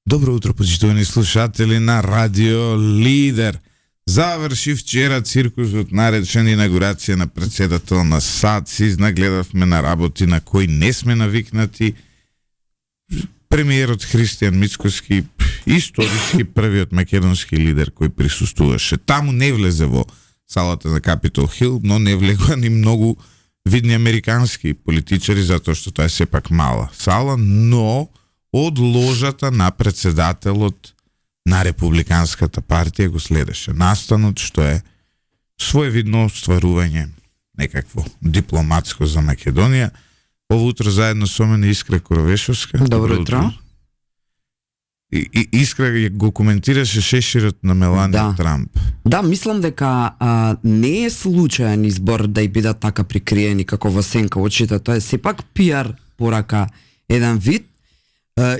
Добро утро, почитувани слушатели на Радио Лидер. Заврши вчера циркусот наречен инаугурација на председател на САД. Си изнагледавме на работи на кои не сме навикнати. Премиерот Христијан Мицкоски, историски првиот македонски лидер кој присуствуваше. Таму не влезе во салата за Капитол Хил, но не влегоа ни многу видни американски политичари, затоа што тоа е сепак мала сала, но од ложата на председателот на Републиканската партија го следеше настанот, што е своевидно стварување некакво дипломатско за Македонија. Ово утро заедно со мене Искра Коровешовска. Добро утро. И Искра го коментираше шеширот на Меланија Трамп. Да, мислам дека не е случаен избор да и бидат така прикриени како во сенка очите. Тоа е сепак пиар порака еден вид.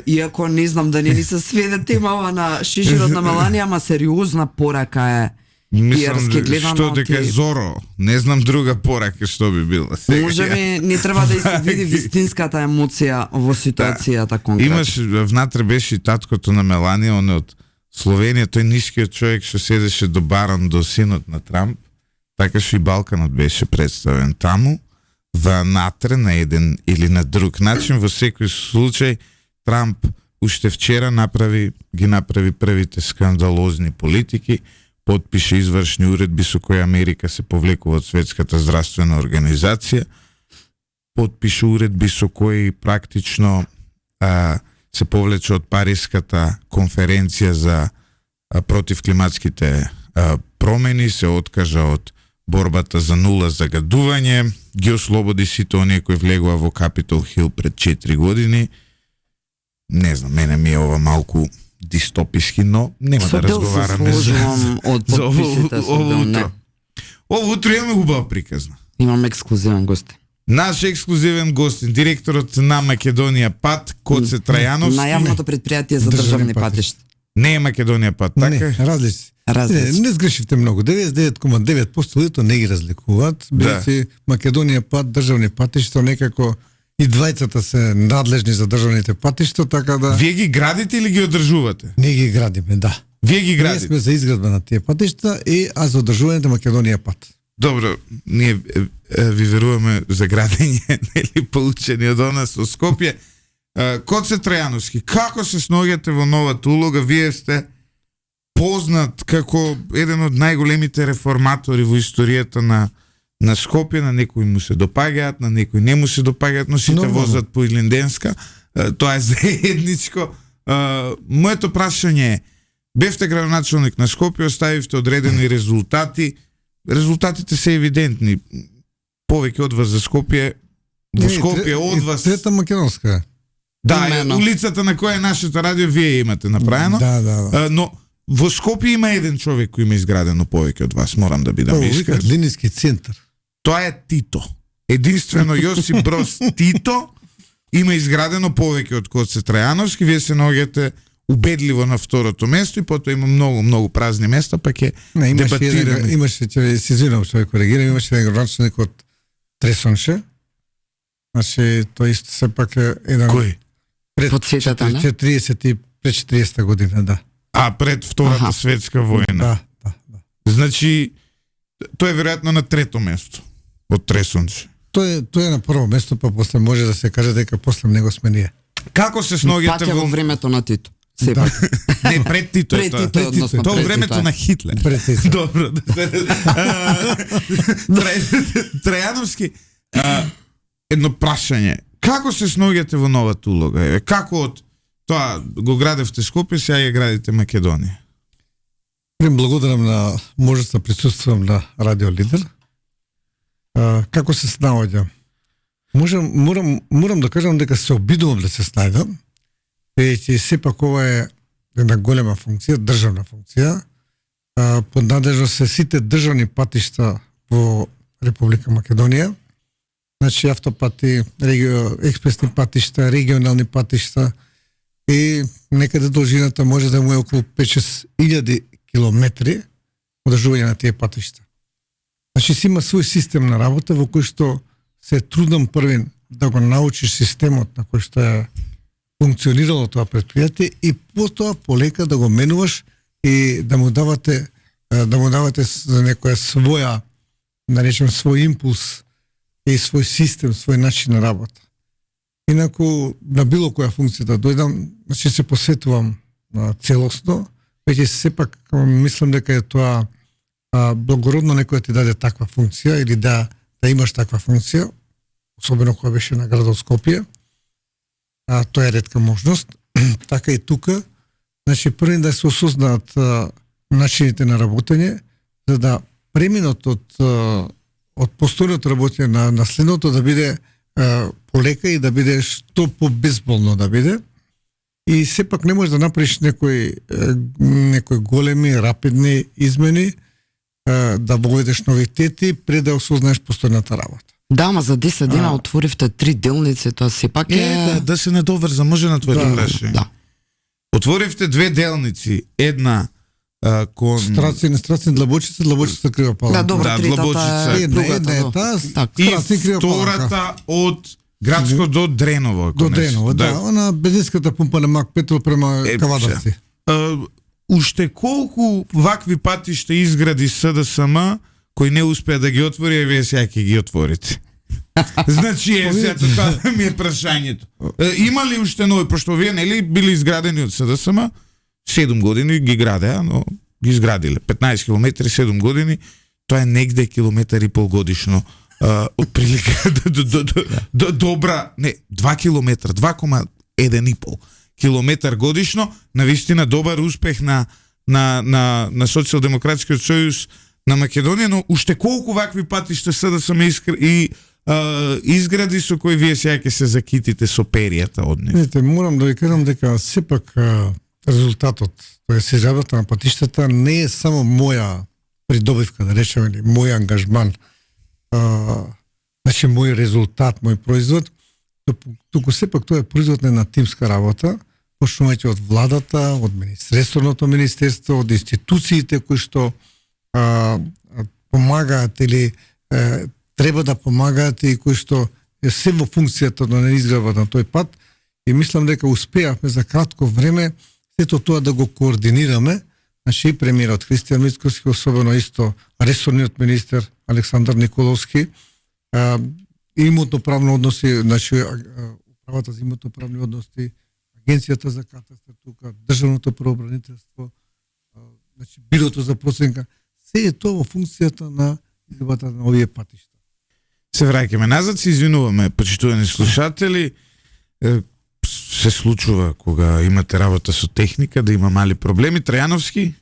Иако не знам да не ни се сведе темава на шеширот на Меланија, ама сериозна порака е. Мислам што дека е Зоро. Не знам друга порака што би била. Може би не треба да се види вистинската емоција во ситуацијата конкретно. Имаш внатре беше и таткото на Меланија, он е од Словенија, тој нискиот човек што седеше до баран до синот на Трамп. Така што и Балканот беше представен таму. Внатре на еден или на друг начин, во секој случај Трамп уште вчера ги направи првите скандалозни политики, потпише извршни уредби со кои Америка се повлекува од Светската здравствена организација, потпише уредби со кои практично се повлече од Париската конференција за против климатските промени, се откажа од борбата за нула загадување, ги ослободи сите оние кои влегува во Капитол Хил пред 4 години. Не знам, мене ми е ова малку дистописки, но нема да разговараме за ово утро. Ово утро имаме убава приказна. Имам ексклузивен гост. Наш ексклузивен гост, директорот на Македонија ПАТ, Коце Трајановски. Најавното предпријатие за државни патишта. Не е Македонија ПАТ, така? Не, различни. Не сгрешивте многу. 99,9% луѓето не ги разликуваат. Бидејќи Македонија ПАТ, државни патишта, некако и двајцата се надлежни за државните патишта, така да... Вие ги градите или ги одржувате? Ние ги градиме, да. Вие ги градите? Ние сме за изградба на тие патишта и аз за одржувањето Македонија ПАТ. Добро, ние ви веруваме за градење, нели, поучени од нас со Скопје. Коце Трајановски, како се сноѓате во новата улога? Вие сте познат како еден од најголемите реформатори во историјата на Скопје, на некои му се допаѓаат, на некои не му се допаѓаат, но сите возат по Илинденска. Тоа е заедничко. Моето прашање е, бевте градоначалник на Скопје, оставивте одредени резултати. Резултатите се евидентни. Повеќе од вас за Скопје, во Скопје од вас... Трета македонска. Да, улицата на која е нашето радио, вие имате направено. Да. Но во Скопје има еден човек кој има изградено повеќе од вас, морам да бидам искрен. Линиски центар. Тоа е Тито. Единствено Јосип Броз Тито има изградено повеќе од Коце Трајановски. Вие се наоѓате убедливо на второто место и потоа има многу празни места, па ќе дебатираме. Имаше, се извинувам што ве коригирам, имаше еден градоначалник од Тресонше. Значи, тоа исто сепак е еден... Кој? Пред 40 година, да. Пред Втората светска војна. Да. Значи, тој е веројатно на трето место од Тресонше. Тој е на прво место, па после може да се каже дека после него сме ние. Како се сноѓате во времето на Тито? Сепак. Не, пред Тито е тоа. Тоа во времето на Хитлер. Добро. Трајановски, едно прашање. Како се сноѓате во новата улога? Како од тоа го градевте Скопје, сега ја градите Македонија? Благодарам на можноста да присуствувам на Радио Лидер. Како се снаоѓам? Морам да кажам дека се обидувам да се снајдам, бидејќи сепак ова е една голема функција, државна функција. Под надлежност се сите државни патишта во Република Македонија. Значи автопати, експресни патишта, регионални патишта и некаде должината може да му е околу 5-6 илјади километри одржување на тие патишта. Значи си има свој систем на работа во кој што се трудам првин да го научиш системот на кој што е функционирало тоа предпријатие и потоа полека да го менуваш и да му давате за некоја своја, наречем, свој импулс и свој систем, свој начин на работа. Инаку, на било која функција да дојдам, значи се посветувам целосно, веќе сепак мислам дека е тоа благородно некој ти даде таква функција или да имаш таква функција, особено кога беше на градот Скопје. Тоа е ретка можност. Така и тука, значи први да се осознаат начините на работење, за да преминот од постојното работење на следното да биде полека и да биде што побезболно да биде. И сепак не можеш да направиш некои големи, рапидни измени, да воведеш новитети пред да осознаеш постојната работа. Да, ама за 10 дена отворивте 3 делници, тоа сепак е... Да се надоврза, може на твоето прашање. Да. Отворивте 2 делници, една кон... Страцин, Длабочица, Крива Паланка. Да, добро, тритата е Една е таа, Страцин, Крива Паланка. И втората од Градско до Дреново. До Дреново, да. Она бензинската пумпа на Мак Петрол према Кавадовци. Уште колку вакви патишта изгради СДСМ кои не успеа да ги отвори, а вие сега ќе ги отворите? Значи тоа ми е прашањето. Има ли уште нови, пошто вие нели били изградени од СДСМ, 7 години ги градеа, но ги изградиле 15 километри 7 години, тоа е негде километар и пол годишно. Отприлика до добра, не, 2 километра, 2,1,5 километар годишно, навистина добар успех на Социјалдемократскиот сојуз на Македонија, но уште колку вакви патишта СДСМ и изгради со кои вие сега ќе се закитите со перијата од нив? Видите, морам да ви кажам дека сепак резултатот, тоа е сежавата на патиштата, не е само моја придобивка, да речеме, или мој ангажман, значи мој резултат, мој производ, туку сепак тоа е производ на една тимска работа, почнувајќи од владата, од ресорното министерство, од институциите кои што помагаат или треба да помагаат и кои што е се во функцијата на изградба на тој пат, и мислам дека успеавме за кратко време сето тоа да го координираме, значи и премиерот Христијан Мицкоски, особено исто ресорниот министер Александар Николовски, имотно-правно односи, значи управата за имотно-правни односи, Агенцијата за катастар тука, Државното правобранителство, значи Бирото за проценка, се е тоа во функцијата на изградбата на овие патишта. Се враќаме назад, се извинуваме, почитувани слушатели. Се случува кога имате работа со техника да има мали проблеми. Трајановски,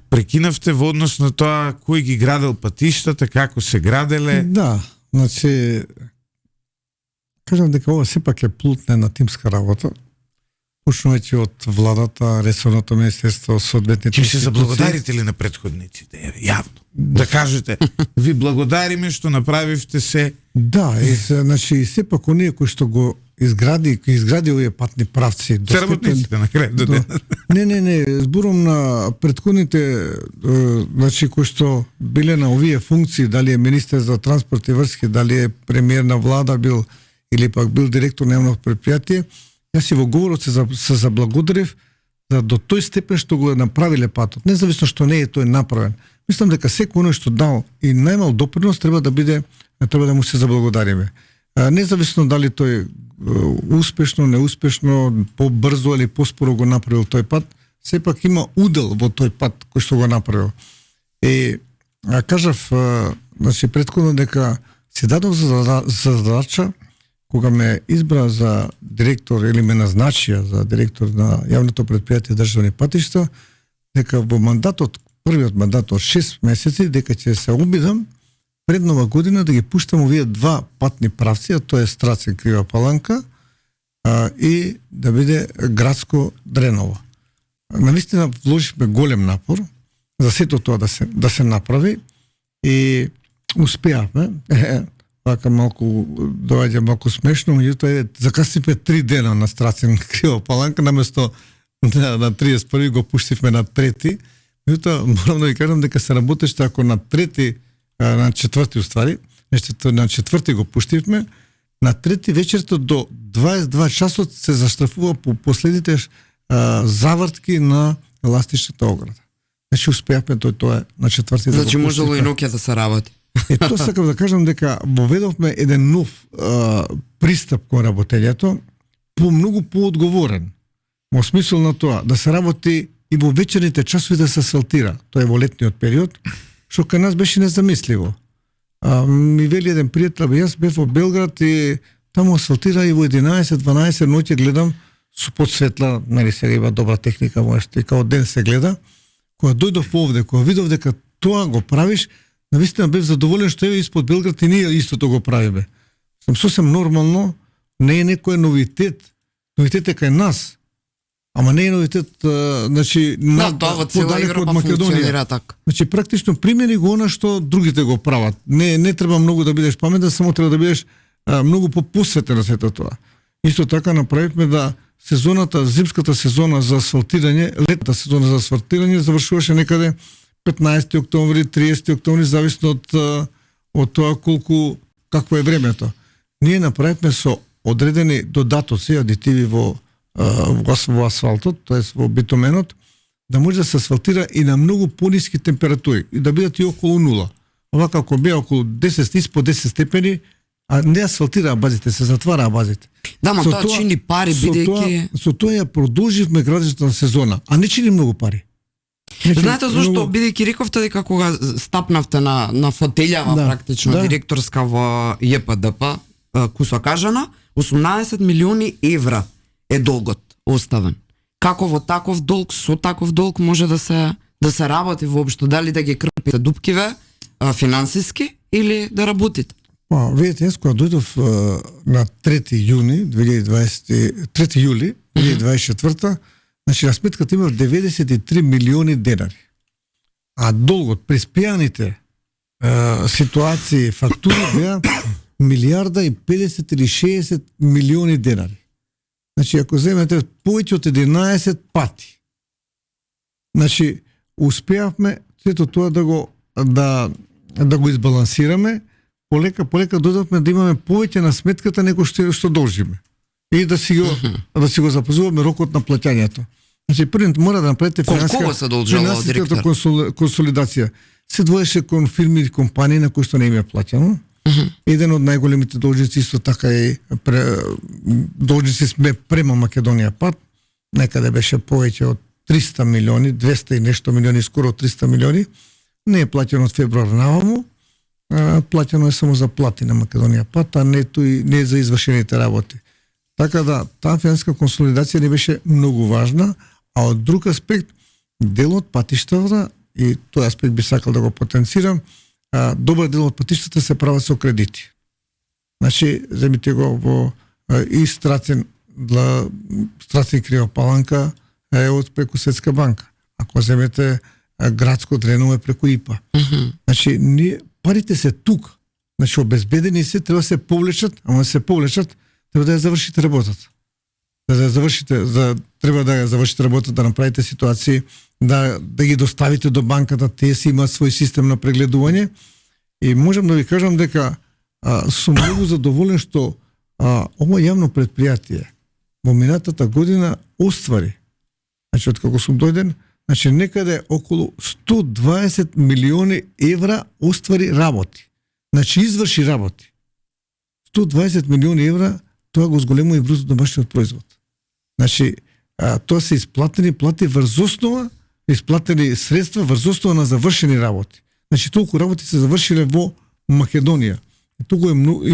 прекинавте во однос на тоа кој ги градел патиштата, како се граделе? Да, значи кажам дека ова сепак е плод на една тимска работа. Почнувајќи од владата, ресорното министерство, соодветните институции. Ќе се заблагодарите ли на претходниците? Јавно. Да кажете, ви благодариме што направивте се. Да, значи сепак оние кои што го изгради овие патни правци. Се работниците на крајот. Не, зборам на претходните, значи кои што биле на овие функции, дали е министер за транспорт и врски, дали е премиер на влада бил или пак бил директор на едно предпријатие. Јас си во говорот се заблагодарив за до тој степен што го направиле патот, независно што не е тој направен. Мислам дека секој оној што дал и најмал допринос треба да му се заблагодариме. Независно дали тој успешно, неуспешно, побрзо или поспоро го направил тој пат, сепак има удел во тој пат кој што го направил. И кажав, значи претходно дека си дадов за задача кога ме избра за директор или ме назначија за директор на јавното предпријатие државни патишта, дека во мандатот, првиот мандат од 6 месеци, дека ќе се обидам пред нова година да ги пуштам овие 2 патни правци, а тоа е Страцин Крива Паланка и да биде Градско Дреново. Навистина вложивме голем напор за сето тоа да се направи и успеавме. Така малку доаѓа малку смешно, меѓутоа закасивме 3 дена на Страцин Крива Паланка, наместо на 31 го пуштивме на 3. Меѓутоа морам да ви кажам дека се работеше ако на 3, на 4 уствари, на 4 го пуштивме, на трети вечерта до 22 часот се заштрафува по последните завртки на еластичната ограда. Значи успеавме тоа на четврти. Значи можело и ноќе да се работи. Тоа сакам да кажам дека воведовме еден нов пристап кон работењето, по многу поодговорен. Во смисол на тоа да се работи и во вечерните часови да се асфалтира. Тоа е во летниот период, што кај нас беше незамисливо. Ми вели еден пријател, јас бев во Белград и таму асфалтира и во 11-12 ноќе гледам со подсветла, нали сега има добра техника, можеш и као ден се гледа. Кога дојдов овде, кога видов дека тоа го правиш, навистина бев задоволен што е испод Белград и ние истото го правиме. Сам сосем нормално, не е некој новитет. Новитет е кај нас. Ама не е новитет, значи, тоа во цела Европа функционира така. Значи, практично примери го она што другите го прават. Не треба многу да бидеш паметен, само треба да бидеш многу посветен на сето тоа. Исто така направивме да сезоната, зимската сезона за асфалтирање, летната сезона за асфалтирање завршуваше некаде 15 октомври, 30 октомври, зависно од тоа какво е времето. Ние направивме со одредени додатоци, адитиви во асфалтот, тоест во битуменот, да може да се асфалтира и на многу пониски температури и да бидат и околу нула. Овака ако беа околу 10 испод 10 степени, а не асфалтираа базите, се затвараа базите. Да, ма тоа чини пари бидејќи со тоа ја продолживме градежната на сезона, а не чини многу пари. Знаете зашто, бидејќи рековте дека кога стапнавте на фотелјава практично директорска во ЈПДП, кусо кажано, 18 милиони евра е долгот оставен. Како во таков долг, со таков долг може да се работи воопшто, дали да ги крпите дупкиве финансиски или да работите? Видите, јас кога дојдов на 3 јули 2024, значи на сметката имав 93 милиони денари. А долгот, преспијаните ситуации, фактури беа милиарда и 50 или 60 милиони денари. Значи, ако земете повеќе од 11 пати, значи, успеавме сето тоа да го избалансираме, полека дојдовме да имаме повеќе на сметката него што должиме. И да си го запазуваме рокот на плаќањето. Значи, првиот мора да направите финансиската консолидација. Се двоеше кон фирми и компании на кои што не им е плаќано. Еден од најголемите должници исто така е должници сме према Македонија пат, некаде беше повеќе од 300 милиони, 200 и нешто милиони, скоро 300 милиони, не е плаќано од февруар наваму, плаќано е само за плати на Македонија пат, а не е за извршените работи. Така да, таа финансиска консолидација не беше многу важна, а од друг аспект, дел од патиштата, и тој аспект би сакал да го потенцирам, добар дел од патиштата се прават со кредити. Значи, земите го во и Страцин Криопаланка е од преку Светска банка. Ако земете градско дрено е преку ИПА. Значи, парите се тук. Значи, обезбедени се, треба да се повлечат, ама да се повлечат, треба да ја завршите работата. Треба да ја завршите работата, да направите ситуации, да ги доставите до банката, тие си имаат свој систем на прегледување. И можам да ви кажам дека сум многу задоволен што ова јавно предпријатие во минатата година оствари. Значи, откако сум дојден, значи некаде околу 120 милиони евра оствари работи. Значи, изврши работи. 120 милиони евра, тоа го зголемува и брутно домашниот производ. Значи, тоа се плати врз основа, исплатени средства врз основа на завршени работи. Значи, толку работи се завршиле во Македонија. И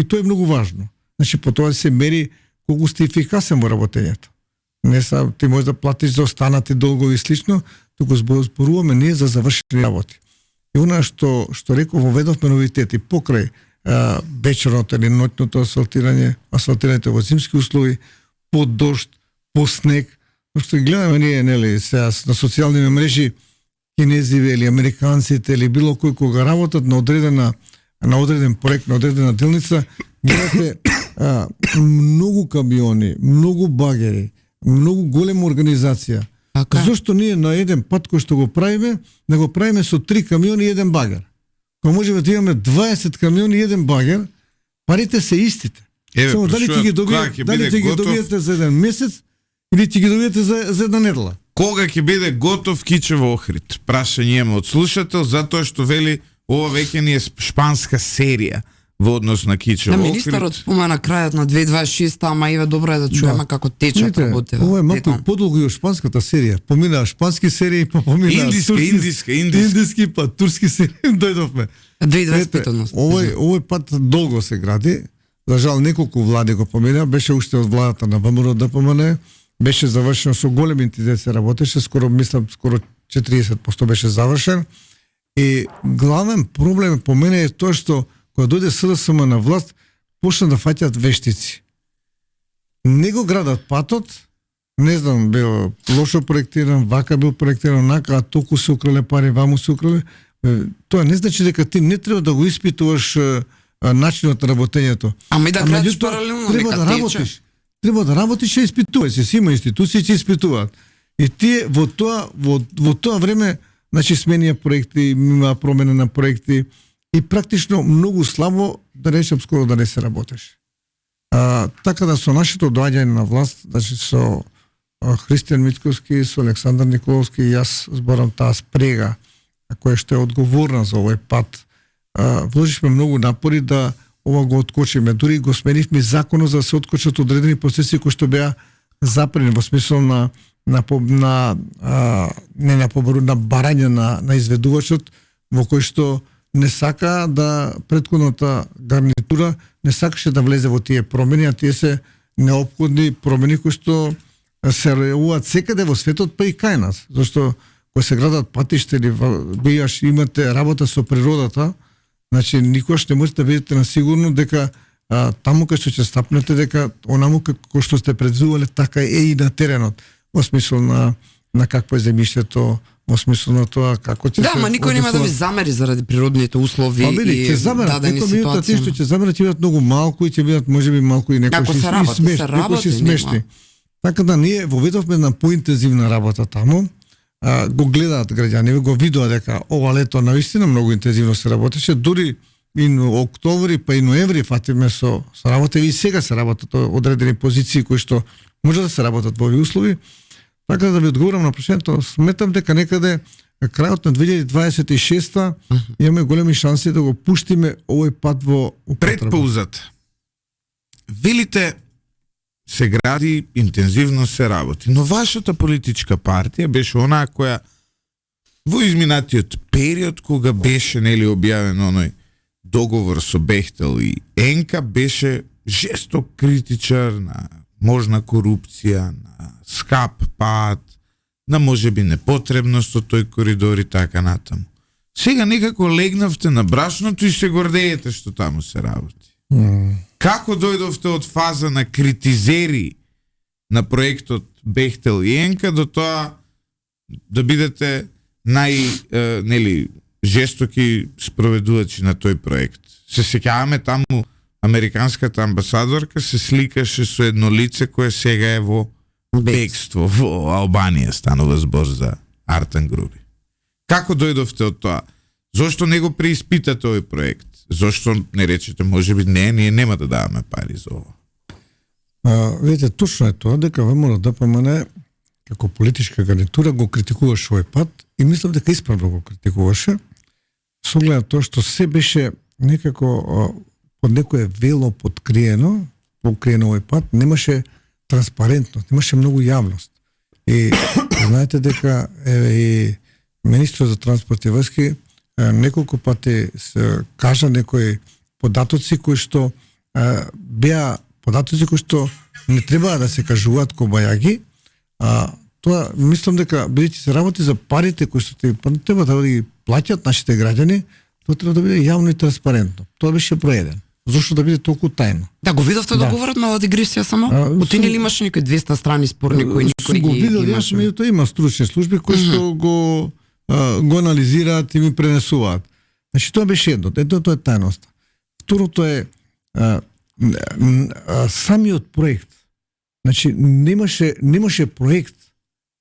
тоа е многу важно. Значи, по тоа се мери колку сте ефикасен во работењето. Не са, ти можеш да платиш за останати долгови и слично, туку зборуваме ние за завршени работи. И она што реков, воведовме новитети покрај вечерното или ноќното асфалтирање во зимски услови, по дожд, по снег, што гледаме ние, нели, сега на социјални мрежи, кинезиве или американците или било кој кога работат на одреден проект, на одредена делница, гледате многу камиони, многу багери, многу голема организација. Зошто ние на еден пат кој што го правиме, да го правиме со 3 камиони и еден багер? Кога можеме да имаме 20 камиони и еден багер, парите се истите. Еве, Само дали ќе ги кога ќе дали биде ќе ги готов? добиете за еден месец или ќе ги добиете за една недела? Кога ќе биде готов Кичево Охрид? Прашање има од слушател, затоа што вели ова веќе ни е шпанска серија во однос на Кичево Да, Охрид. министерот спомена крајот на 2026, ама еве добро е да чуеме како течат работите. Ова е малку подолго и од шпанската серија. Помина шпански серии, па помина индиски, па турски серии, дојдовме. 2025 односно. Овој пат долго се гради. За жал неколку влади го помина, беше уште од владата на ВМРО ДПМН, беше завршено со голем интензитет се работеше, скоро 40% беше завршен. И главен проблем по мене е тоа што кога дојде СДСМ на власт, почна да фаќаат вештици. Не го градат патот, не знам, бил лошо проектиран, вака бил проектиран, нака, а толку се украле пари, ваму се украле. Тоа не значи дека ти не треба да го испитуваш начинот на работењето. Ама и да градиш паралелно, треба нека да тече. работиш. Треба да работиш и испитувај се. Си има институции че испитуваат. И тие во тоа време, значи сменија проекти, има промена на проекти и практично многу слабо, да речем скоро да не се работеше. Така да со нашето доаѓање на власт, значи со Христијан Митковски, со Александар Николовски и јас зборам таа спрега која што е одговорна за овој пат. Вложивме многу напори да ова го откочиме. Дури го сменивме законот за да се откочат одредени процеси кои што беа запрени во смисол на барање на изведувачот, во кој што не сака да предходната гарнитура не сакаше да влезе во тие промени, а тие се неопходни промени кои што се реалуваат секаде во светот, па и кај нас. Зашто кога се градат патишта или имате работа со природата, значи никогаш не можете да бидете на сигурно дека таму кај што ќе стапнете дека онаму како што сте предвидувале така е и на теренот. Во смисол на какво е земјиштето, во смисол на тоа како ќе Да, ама никој нема да ви замери заради природните услови и дадени ситуации. Тие што ќе замерат ќе бидат многу малку и ќе бидат можеби малку и некои смешни. Така да ние воведовме на поинтензивна работа таму. Го гледаат граѓани, го видоа дека ова лето навистина многу интензивно се работеше, дури и на октомври па и ноември фатиме со работа и сега се работат одредени позиции кои што може да се работат во овие услови. Така да ви одговорам на прашањето, сметам дека некаде крајот на 2026 имаме големи шанси да го пуштиме овој пат во употреба. Предпаузата. Велите се гради, интензивно се работи. Но вашата политичка партија беше онаа која во изминатиот период кога беше нели објавен оној договор со Бехтел и Енка беше жесток критичар на можна корупција, на скап пат, на можеби непотребност од тој коридор и така натаму. Сега некако легнавте на брашното и се гордеете што таму се работи. Како дојдовте од фаза на критизери на проектот Бехтел и Енка до тоа да бидете нели жестоки спроведувачи на тој проект? Се сеќаваме таму американската амбасадорка се сликаше со едно лице кое сега е во бегство во Албанија, станува збор за Артан Груби. Како дојдовте од тоа? Зошто не го преиспитате овој проект? Зошто не речете, можеби ние нема да даваме пари за ова? Видите, точно е тоа дека ВМРО ДПМН како политичка гарнитура го критикуваше овој пат и мислам дека исправно го критикуваше. Со оглед на тоа што се беше некако под некое вело покриено овој пат, немаше транспарентност, немаше многу јавност. И знаете дека и министрот за транспорт и врски неколку пати се кажа некои податоци кои што беа податоци кои што не треба да се кажуваат кобајаги, тоа мислам дека бидејќи се работи за парите кои што треба да ги плаќаат нашите граѓани, тоа треба да биде јавно и транспарентно. Тоа беше проеден. Зошто да биде толку тајно? Да, го видовте договорот на дигресија само? Отинели имаше некои 200 страни спорни кои никој го видел, јас меѓутоа има стручни служби кои што го анализираат и ми пренесуваат. Значи тоа беше едното е тајноста. Второто е самиот проект. Значи немаше проект,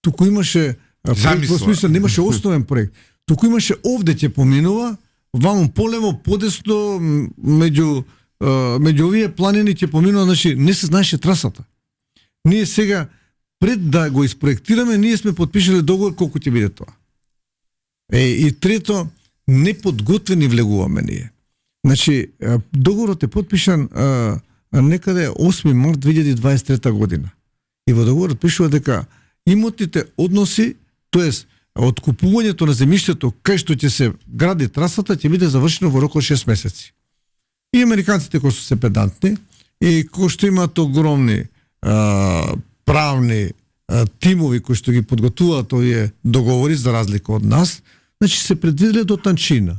туку имаше проект, во смисла немаше основен проект. Туку имаше овде ќе поминува, ваму полево, подесно, меѓу меѓу овие планини ќе поминува, значи не се знаеше трасата. Ние сега пред да го испроектираме, ние сме подпишале договор колку ќе биде тоа. И трето, неподготвени влегуваме ние. Значи, договорот е подпишан некаде 8 март 2023 година. И во договорот пишува дека имотните односи, тоест откупувањето на земјиштето кај што ќе се гради трасата ќе биде завршено во рок од 6 месеци. И американците кои се педантни и кои што имаат огромни правни тимови кои што ги подготвуваат овие договори за разлика од нас, значи се предвиделе до танчина.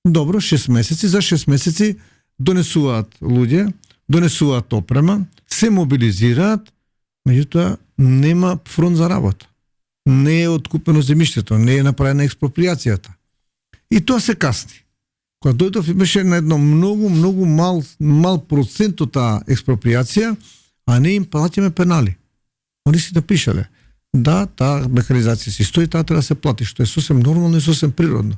Добро, 6 месеци, за 6 месеци донесуваат луѓе, донесуваат опрема, се мобилизираат, меѓутоа нема фронт за работа. Не е откупено земјиштето, не е направена експроприацијата. И тоа се касни. Кога дојдов имаше на едно многу мал процент од таа експроприација, а не им платиме пенали. Они си напишале. Да, таа механизација си стои, таа треба да се плати, што е сосем нормално и сосем природно.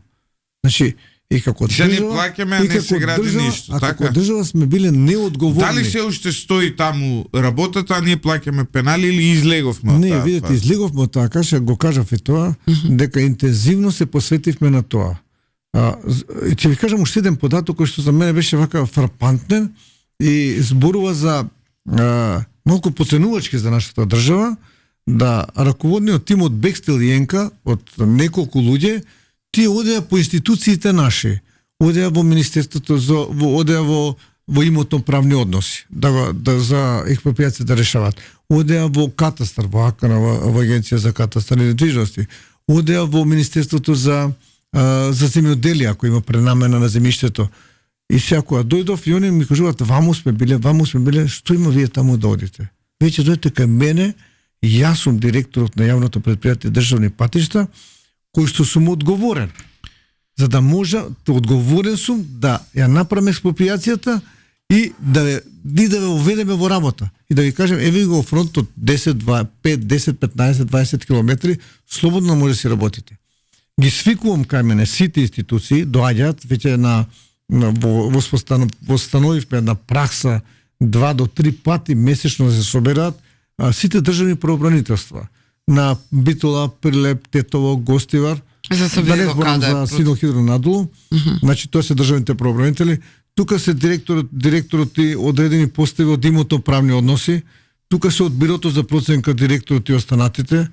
Значи, и како Се не држава, плаќаме, а не се гради ништо, а така? како држава сме биле неодговорни. Дали се уште стои таму работата, а ние плаќаме пенали или излеговме од Не, таа видите, фаза? излеговме од таа каша, го кажав и тоа, дека интензивно се посветивме на тоа. Ќе ви кажам уште еден податок кој што за мене беше вака фрапантен и зборува за малку поценувачки за нашата држава, да раководниот тим од Бекстел и Енка, од неколку луѓе, тие одеа по институциите наши, одеа во Министерството, одеа во имотно правни односи, да за експроприација да решават. Одеа во катастар, во АКН, во Агенција за катастар и недвижности. Одеа во Министерството за земјоделие, ако има пренамена на земјиштето. И сега кога дојдов и они ми кажуваат, ваму сме биле, што има вие таму да одите? Веќе дојдете кај мене, јас сум директорот на јавното предпријатие државни патишта, кој што сум одговорен. За да може, одговорен сум да ја направам експроприацијата и да ве уведеме во работа. И да ви кажем, еве го фронтот 10, 5, 10, 15, 20 километри, слободно може да си работите. Ги свикувам кај мене сите институции, доаѓаат веќе восстановивме една пракса 2 до 3 пати месечно да се соберат сите државни правобранителства на Битола, Прилеп, Тетово, Гостивар, да не зборам за Синохидро надолу, значи тоа се државните правобранители, тука се директорот и одредени постави од имотно правни односи, тука се од бирото за проценка директорот и останатите,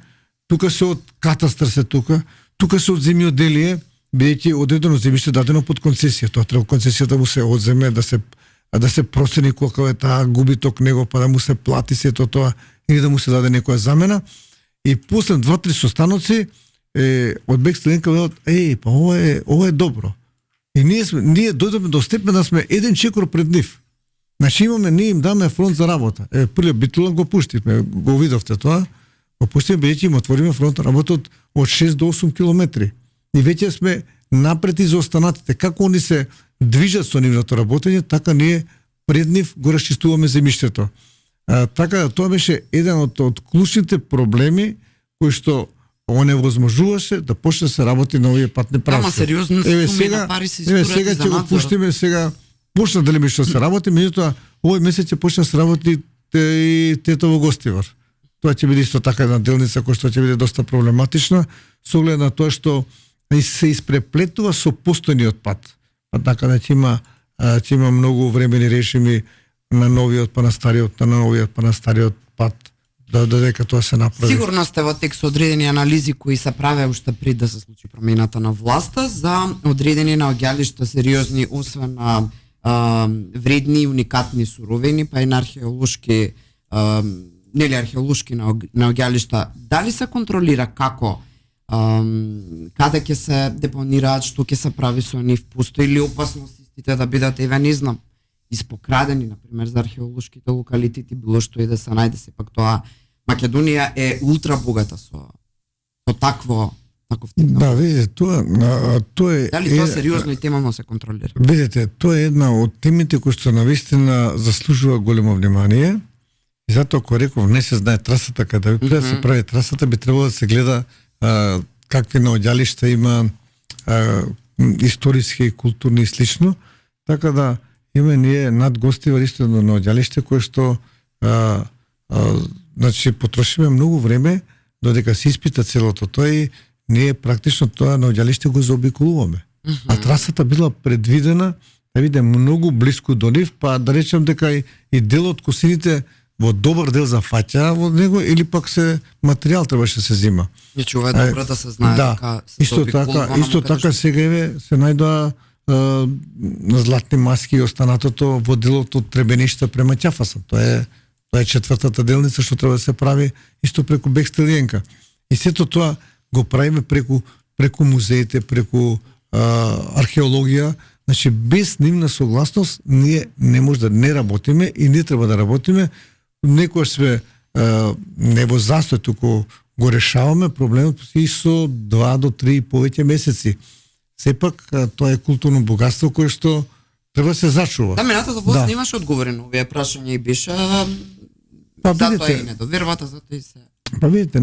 тука се од катастар се тука се од земјоделие, бидејќи одредено земјиште дадено под концесија. Тоа треба концесијата му се одземе, да се процени колку е таа губиток него, па да му се плати сето тоа или да му се даде некоја замена. И после 2-3 состаноци од Бекстеленка велат, па ова е добро. И ние дојдовме до степен да сме еден чекор пред нив. Значи ние им даме фронт за работа. Прилеп Битола го пуштивме, го видовте тоа. Го пуштивме бидејќи им отвориме фронт на работа од 6 до 8 километри. И веќе сме напред и за останатите. Како они се движат со нивното работење, така ние пред нив го расчистуваме земјиштето. Така да тоа беше еден од клучните проблеми кои што оневозможуваше да почне да се работи на овие патни правци. Ама сериозно суми на пари се историја за надзор. Сега ќе го пуштиме, сега почна делимично се работи, меѓутоа овој месец ќе почне да се работи и Тетово Гостивар. Тоа ќе биде исто така една делница која што ќе биде доста проблематична, со оглед на тоа што се испреплетува со постојниот пат. Па така да ќе има многу времени режими на новиот па на стариот, на новиот па на стариот пат, додека тоа се направи. Сигурно сте во текст одредени анализи кои се правеа уште пред да се случи промената на власта за одредени наоѓалишта сериозни, освен на вредни и уникатни суровини, па и на археолошки археолошки наоѓалишта. Дали се контролира како каде ќе се депонираат, што ќе се прави со нив, постои ли опасност истите да бидат, не знам, испокрадени, например, за археолошките локалитети, било што и да се најде, сепак тоа Македонија е ултра богата со таков тип. Да, видите, тоа е... Дали тоа сериозно и темално се контролира? Видите, тоа е една од темите кои што навистина заслужува големо внимание. И затоа кога реков не се знае трасата, каде би да се прави трасата, би требало да се гледа какви наоѓалишта има историски, културни и слично. Така да имаме ние над гости исто на наоѓалиште кои што значи потрошиме многу време додека се испита целото тоа и ние практично тоа наоѓалиште го заобиколуваме. А трасата била предвидена да биде многу блиску до нив, па да речем дека и дел од косините во добар дел зафаќа во него или пак се материјал требаше да се зима. Значи ова е добро да се знае дека се исто така сега еве се најдоа златни маски и останатото во делот од Требеништа према Ќафаса. Тоа е четвртата делница што треба да се прави исто преку Бекстелиенка. И сето тоа го правиме преку музеите, преку археологија. Значи без нивна согласност ние не може да не работиме и не треба да работиме. Некојаш сме не во застој, туку го решаваме проблемот и со 2 до 3 и повеќе месеци. Сепак тоа е културно богатство кое што треба да се зачува. Да, минатата власт немаше одговори на овие прашања и беше затоа и недовербата, затоа и се. Па видите,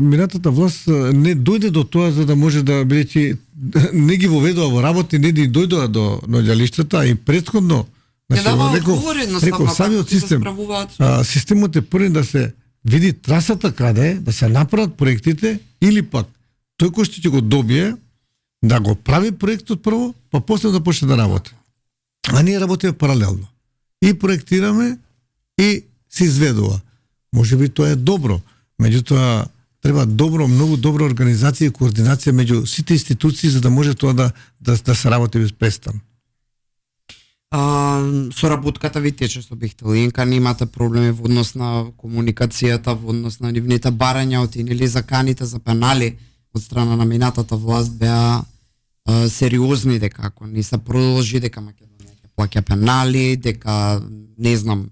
минатата власт не дојде до тоа за да може да бидејќи не ги воведува во работи, не ги дојдоа до наоѓалиштата, и претходно рекол самиот систем. Системот е први да се види трасата каде е, да се направат проектите или пак тој кој што ќе го добие да го прави проектот прво, па после да почне да работи. А ние работиме паралелно. И проектираме и се изведува. Може би тоа е добро, меѓутоа треба многу добра организација и координација меѓу сите институции за да може тоа да се работи без престан. Соработката ви тече со Бехтелиенка, немате проблеми во однос на комуникацијата, во однос на нивните барања, отинели заканите за пенали од страна на минатата власт беа сериозни, дека ако не се продолжи дека Македонија ќе плаќа пенали, дека не знам,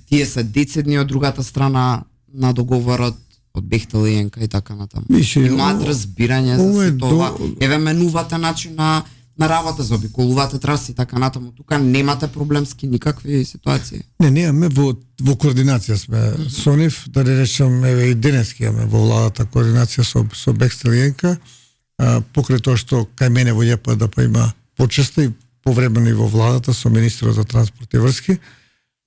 тие се децидни од другата страна на договорот од Бехтелиенка и така натаму. Имаат разбирање за се тоа. Еве менувате начин на работа, заобиколувате траси и така натаму. Тука немате проблемски никакви ситуации. Не, имаме во координација сме со нив, да речем, еве и денески имаме во владата координација со Бехтелиенка, покрај тоа што кај мене во ЈПД има почесто и повремено и во владата со министерот за транспорт и врски.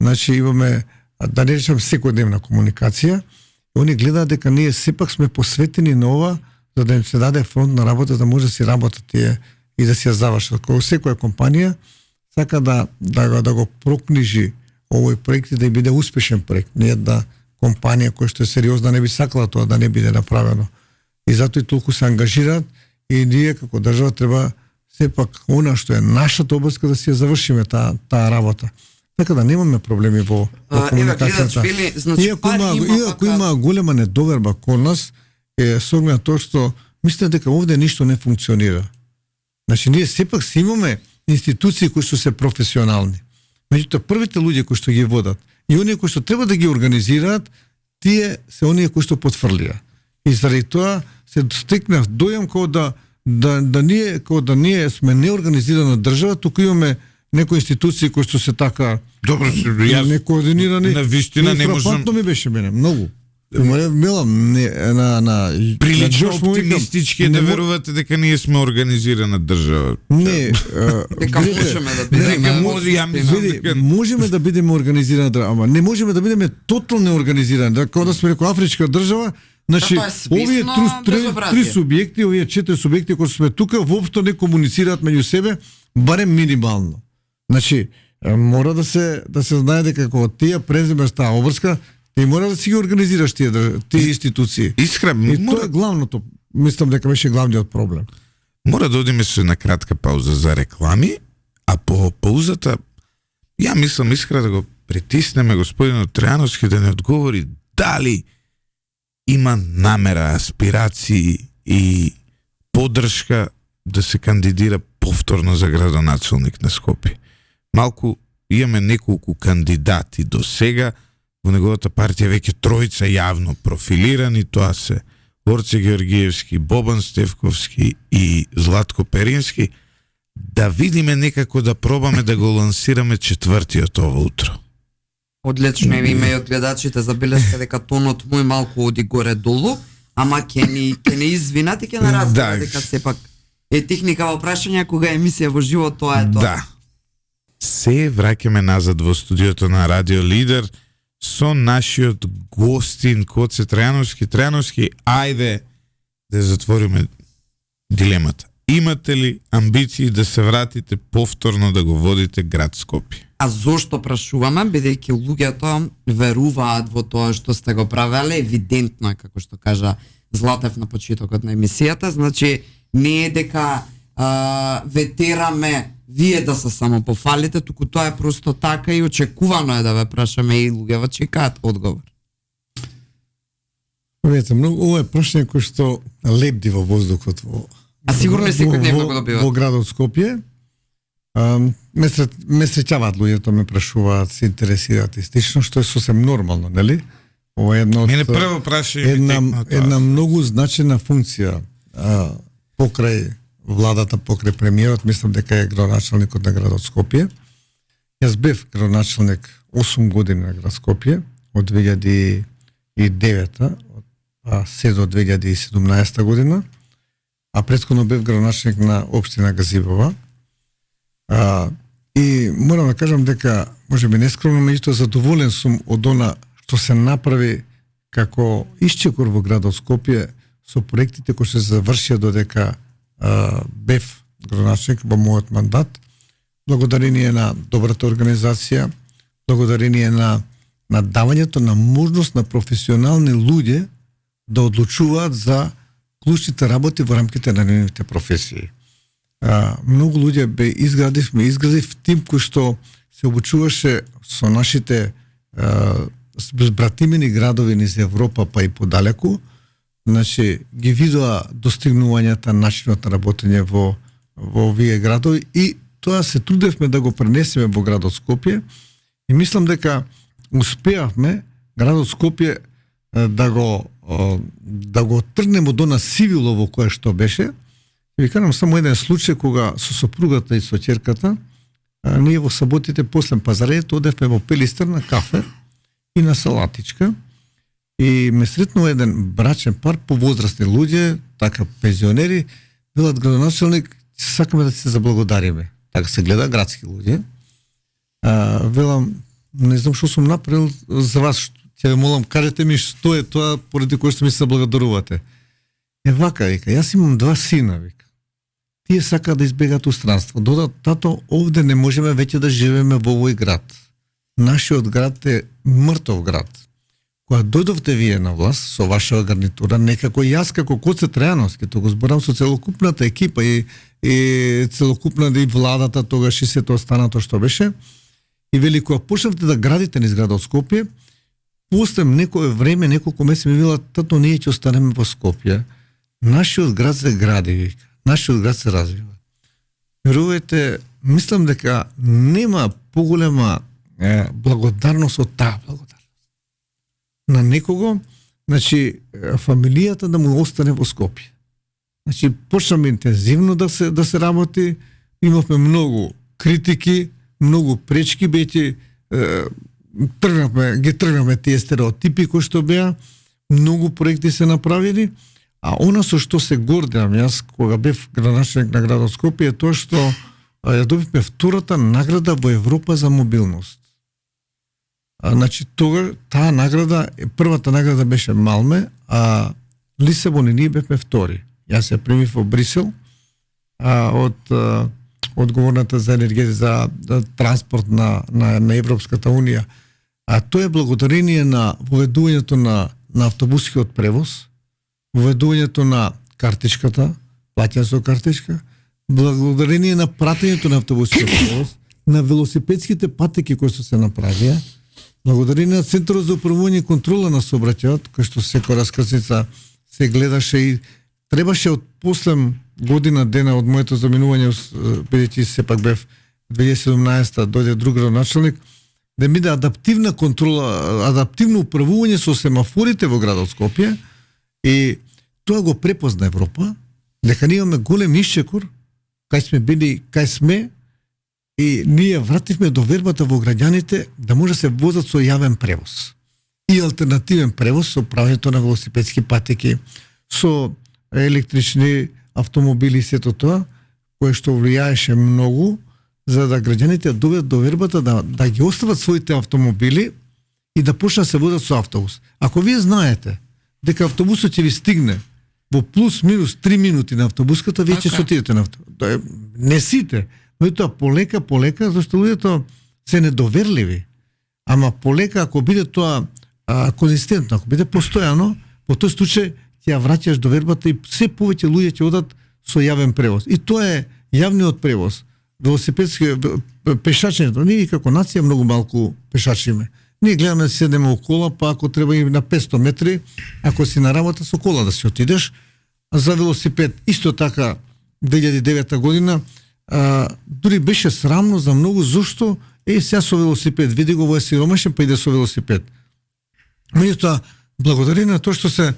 Значи имаме, да не речем, секојдневна комуникација. Они гледаат дека ние сепак сме посветени на ова, за да им се даде фронт на работа, да може да си работат тие и да си ја завршат. Кога секоја компанија сака да го прокнижи овој проект и да биде успешен проект. Не една компанија која што е сериозна не би сакала тоа да не биде направено. И затоа и толку се ангажираат и ние како држава треба сепак она што е нашата обврска да си ја завршиме таа работа. Така да немаме проблеми во комуникацијата. Иако има голема недоверба кон нас, е со оглед на тоа што мислите дека овде ништо не функционира. Значи ние сепак си имаме институции кои што се професионални. Меѓутоа првите луѓе кои што ги водат и оние кои што треба да ги организираат, тие се оние кои што потфрлија. И заради тоа се стекнав дојам да ние сме неорганизирана држава, туку имаме некои институции кои што се така добро некоординирани. На вистина не можам. Ми беше мене многу. Милам на прилично оптимистички да верувате дека ние сме организирана држава. Не, дека можеме да бидеме. Можеме да бидеме организирана држава, ама не можеме да бидеме тотално неорганизирани. Како да сме некоја афричка држава, значи овие три субјекти, овие 4 субјекти кои сме тука воопшто не комуницираат меѓу себе, барем минимално. Значи мора да се знае дека кога тие преземеш таа обврска, ти мора да си ги организираш тие институции. И тоа е главното, мислам дека беше главниот проблем. Мора да одиме се на кратка пауза за реклами, а по паузата ја мислам искра да го притиснеме господинот Тројановски да не одговори дали има намера, аспирации и поддршка да се кандидира повторно за градоначалник на Скопје. Малку имаме неколку кандидати до сега. Во неговата партија веќе тројца јавно профилирани, тоа се Орце Георгиевски, Бобан Стевковски и Златко Перински. Да видиме некако да пробаме да го лансираме четвртиот ова утро. Одлично, има и од гледачите забелешка дека тонот му малку оди горе-долу, ама ќе не извинат и ќе не разберат дека сепак е техника во прашање, кога емисија во живот, тоа е тоа. Да. Се враќаме назад во студиото на Радио Лидер со нашиот гостин Коце Трајановски. Трајановски, ајде да затвориме дилемата. Имате ли амбиции да се вратите повторно да го водите град Скопје? А зошто прашуваме, бидејќи луѓето веруваат во тоа што сте го правеле, евидентно е, како што кажа Златев на почетокот на емисијата, значи не е дека ветераме вие да се само пофалите, туку тоа е просто така и очекувано е да ве прашаме и луѓето чекаат одговор. Видете, ова е прашање кој што лебди во воздухот А сигурно секојдневно го добиват. Во градот Скопје. Ме среќаваат луѓето, ме прашуваат, се интересираат и стично, што е сосем нормално, нели? Ова е Мене прво прашање една многу значена функција покрај владата, покрај премиерот, мислам дека е градоначалникот на градот Скопје. Јас бев градоначалник 8 години на град Скопје, од 2009 се до 2017 година, а претходно бев градоначалник на општина Газибова. И морам да кажам дека, можеби нескромно, меѓутоа задоволен сум од она што се направи како исчекор во градот Скопје со проектите кои се завршија додека бев градоначалник во мојот мандат, благодарение на добрата организација, благодарение на давањето на можност на професионални луѓе да одлучуваат за клучните работи во рамките на нивните професии. Многу луѓе изградив тим кој што се обучуваше со нашите братимени градови низ Европа па и подалеку. Значи ги видоа достигнувањата, начинот на работење во овие градови и тоа се трудевме да го пренесеме во градот Скопје и мислам дека успеавме градот Скопје да го тргнем од она сивило во кое што беше. Ви кажам само еден случај кога со сопругата и со ќерката ние во саботите после пазарењето одевме во Пелистер на кафе и на салатичка и ме сретнува еден брачен пар повозрастни луѓе, така пензионери, велат градоначалник, сакаме да ти се заблагодариме. Така се гледа градски луѓе. Велам, не знам што сум направил за вас, ќе ве молам, кажете ми што е тоа поради кое што ми се благодарувате. Вака, вика, јас имам 2 сина, вика. Тие сакаат да избегаат устранство. Додат, тато, овде не можеме веќе да живееме во овој град. Нашиот град е мртов град. Кога дојдовте вие на власт со вашава гарнитура, некако јас како Коце Трајановски, тоа го зборам со целокупната екипа и целокупната и владата тогаш и сето останато што беше, и вели кога почнавте да градите низ градот Скопје, после некое време, неколку месеци ми велат, тато, ние ќе останеме во Скопје. Нашиот град се гради, вика. Нашиот град се развива. Верувате, мислам дека нема поголема благодарност од таа благодарност. На некого, значи, фамилијата да му остане во Скопје. Значи, почнаме интензивно да се работи, имавме многу критики, многу пречки, ги тргнавме тие стереотипи кои што беа, многу проекти се направили, а она со што се гордеам јас кога бев градоначалник на градот Скопје е тоа што ја добивме втората награда во Европа за мобилност. Значи тога таа награда, првата награда беше Малме, а Лисабон и ние бевме втори. Јас ја примив во Брисел од одговорната за енергија за транспорт на Европската унија. А тоа е благодарение на воведувањето на автобускиот превоз, воведувањето на картичката, плаќање со картичка, благодарение на пратењето на автобускиот превоз, на велосипедските патеки кои се направија, благодарение на Центарот за управување и контрола на сообраќајот, кој што секоја раскрсница се гледаше и требаше од после година дена од моето заминување, бидејќи сепак бев 2017 дојде друг градоначалник, да биде адаптивна контрола, адаптивно управување со семафорите во градот Скопје и тоа го препозна Европа, дека ние имаме голем исчекор, кај сме били, кај сме и ние вративме довербата во граѓаните да може да се возат со јавен превоз и алтернативен превоз со правењето на велосипедски патеки, со електрични автомобили и сето тоа, кое што влијаеше многу за да граѓаните доведат до вербата да ги остават своите автомобили и да почнат се водат со автобус. Ако вие знаете дека автобусот ќе ви стигне во плюс минус 3 минути на автобуската, вие ќе отидете на автобус. Не сите, но тоа полека, зашто луѓето се недоверливи. Ама полека, ако биде тоа конзистентно, ако биде постојано, во тој случај ќе ја враќаш до вербата и се повеќе луѓе ќе одат со јавен превоз. И тоа е јавниот превоз. Велосипедски пешачењето. Ние како нација многу малку пешачиме. Ние гледаме да седнеме во кола, па ако треба и на 500 метри, ако си на работа со кола да си отидеш. За велосипед исто така 2009 година дури беше срамно за многу, зашто сега со велосипед, види го во сиромашен, па иде со велосипед. Меѓутоа, благодарение на тоа што се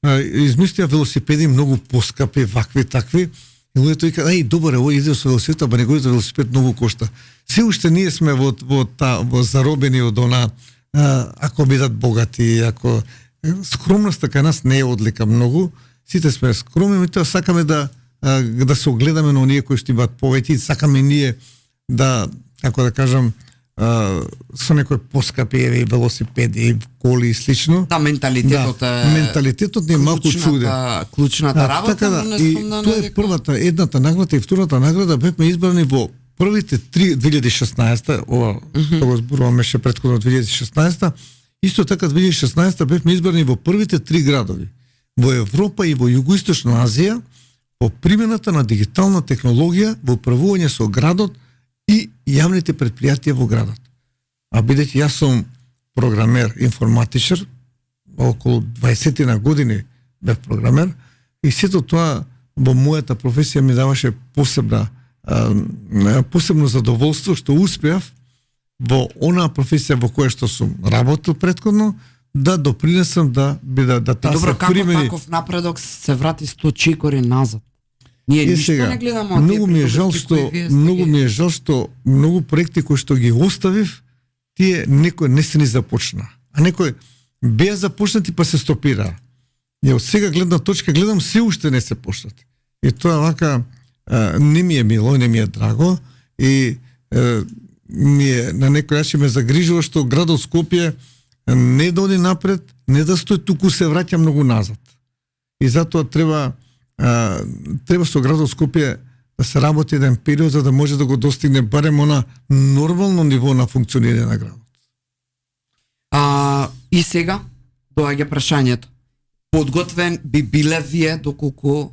измислија велосипеди многу поскапи, вакви, такви, и луѓето вика, добро, овој иде со велосипед, ба неговиот велосипед многу кошта. Се уште ние сме во заробени од она, ако бидат богати, ако скромноста кај нас не е одлика многу, сите сме скромни, и тоа сакаме да се огледаме на оние кои што имаат повеќе, и сакаме ние да, како да кажам, со некои поскапи велосипеди, коли и слично. Да, менталитетот е... Менталитетот е малку чуден. Клучната работа, така, но не сум да тоа е првата, едната награда и втората награда бевме избрани во првите 2016, ова што го зборуваме ше претходно 2016, исто така 2016 бевме избрани во првите 3 градови во Европа и во Југоисточна Азија по примената на дигитална технологија во управување со градот и јавните предпријатија во градот. А бидејќи јас сум програмер, информатичар, околу 20 на години бев програмер, и сето тоа во мојата професија ми даваше посебно задоволство што успеав во онаа професија во која што сум работил претходно, да допринесам да таа добро, се како примени. таков напредок се врати 100 чикори назад? Ние ништо сега, не гледаме од многу ми е жал што многу проекти кои што ги оставив, тие некој не се ни започна. А некој беа започнати па се стопира. И од сега гледна точка гледам се уште не се почнати. И тоа вака не ми е мило, не ми е драго и ми е на некој начин ме загрижува што градот Скопје не да оди напред, не да стои туку, се враќа многу назад. И затоа треба со градот Скопје да се работи еден период за да може да го достигне барем на нормално ниво на функционирање на градот. И сега доаѓа прашањето. Подготвен би биле вие доколку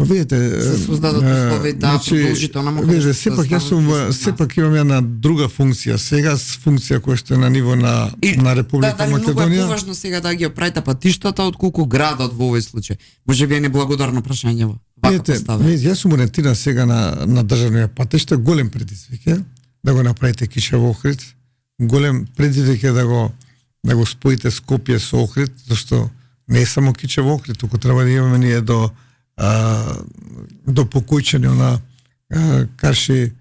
видите, се создадат услови да продолжително могат да се сепак јас сум сепак имам една друга функција. Сега функција која што е на ниво на Република Македонија. Многу е поважно сега да ги правите патиштата отколку градот во овој случај. Може би е неблагодарно прашање Видите, јас сум ориентиран сега на државни патишта, голем предизвик е да го направите Кичево-Охрид, голем предизвик е да го споите Скопје со Охрид, зашто не е само Кичево-Охрид, туку треба да имаме ние до Покојчани, на Карши,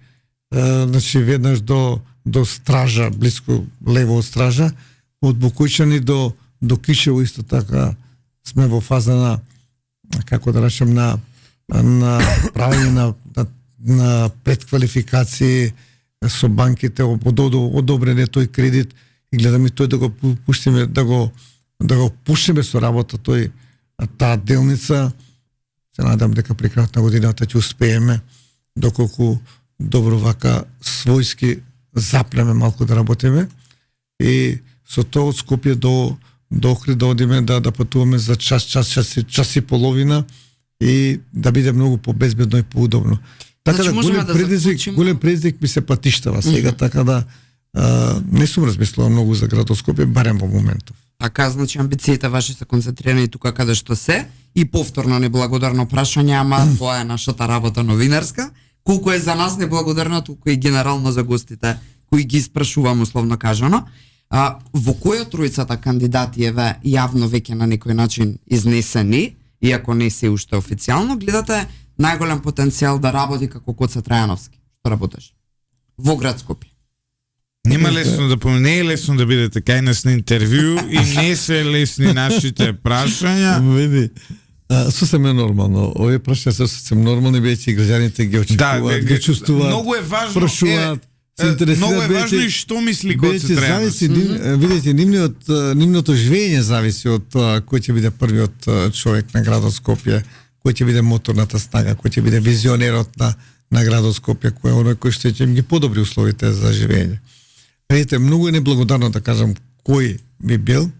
значи веднаш до Стража, близко лево од Стража, од Покојчани до Кичево исто така сме во фаза на, како да речем, на правење на предквалификации со банките, одобрен е тој кредит и гледаме тој да го пуштиме, да го пушиме со работа таа делница. Се надам дека при крајот на годината ќе успееме, доколку добро вака својски запнеме малку да работиме и со тоа од Скопје до Охрид да одиме да патуваме за час и половина и да биде многу побезбедно и поудобно. Така значи, голем предизвик ми се патиштава сега, така да не сум размислувал многу за градот Скопје, барем во моментов. Така, значи амбициите ваши се концентрирани тука каде што се и повторно неблагодарно прашање, ама тоа е нашата работа новинарска. Колку е за нас неблагодарно, толку и генерално за гостите кои ги спрашувам условно кажано. Во кој од тројцата кандидати еве јавно веќе на некој начин изнесени, иако не се уште официјално, гледате најголем потенцијал да работи како Коца Трајановски? Што работеш? Во град Скопје. Нема лесно не е лесно да бидете кај нас на интервју и не се лесни нашите прашања. Види. Сосем е нормално. Овие прашања се сосем нормални, веќе граѓаните ги очекуваат, ги чувствуваат. Многу е важно. Прашуваат, се интересираат. Многу е важно и што мисли кој се треба. Зависи, видите, нивното живење зависи од кој ќе биде првиот човек на градот Скопје, кој ќе биде моторната снага, кој ќе биде визионерот на градот Скопје, кој е оној кој ќе им ги подобри условите за живење. Видите, многу е неблагодарно да кажам кој би бил.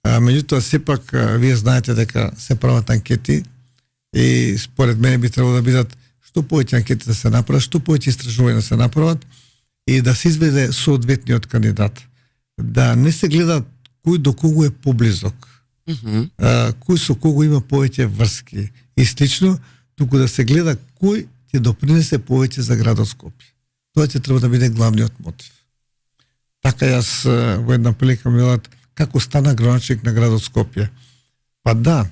Меѓутоа, сепак, вие знаете дека се прават анкети и според мене би требало да бидат што повеќе анкети да се направат, што повеќе истражувања да се направат и да се изведе соодветниот кандидат. Да не се гледа кој до кого е поблизок, кој со кого има повеќе врски и слично, туку да се гледа кој ќе допринесе повеќе за градот Скопје. Тоа ќе треба да биде главниот мотив. Така јас во една прилика ми велат како стана градоначелник на градот Скопје. Па да,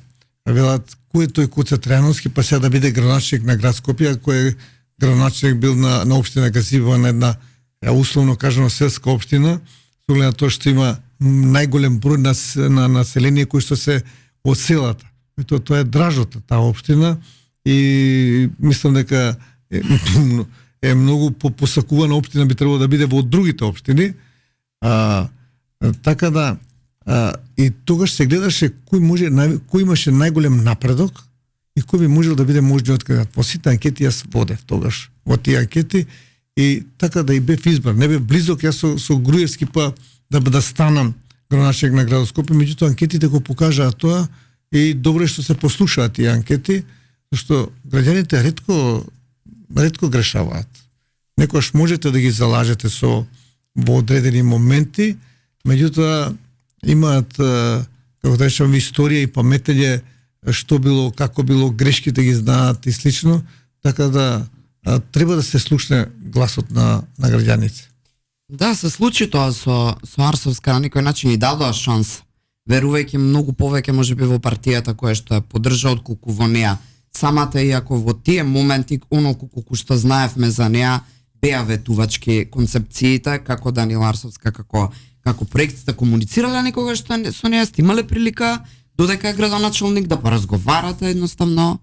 велат кој е тој Куца Трајановски, па сега да биде градоначелник на град Скопје, кој е градоначелник бил на општина Газибова, на една условно кажано селска општина, со оглед на тоа што има најголем број на население кој што се од селата. И тоа е Дражота, таа општина, и мислам дека е многу посакувана општина, би требало да биде во другите општини. Така да, и тогаш се гледаше кој имаше најголем напредок и кој би можел да биде можниот кандидат. Во сите анкети јас водев тогаш во тие анкети и така да и бев избран. Не бев близок јас со Груевски па да станам градоначелник на градот Скопје, меѓутоа анкетите го покажаат тоа и добро е што се послушаат тие анкети, зашто граѓаните ретко грешаваат. Некојаш можете да ги залажете во одредени моменти, меѓутоа имаат, како да речам, историја и паметење што било, како било, грешките ги знаат и слично, така да треба да се слушне гласот на граѓаните. Да, се случи тоа со Арсовска, на некој начин и дадоа шанс, верувајќи многу повеќе можеби во партијата која што ја поддржа отколку во неа. Самата, иако во тие моменти, оноку колку што знаевме за неа, беа ветувачки концепциите, како Даниела Арсовска, како проект сте комуницирале некогаш со неа, сте имале прилика додека е градоначелник да поразговарате едноставно,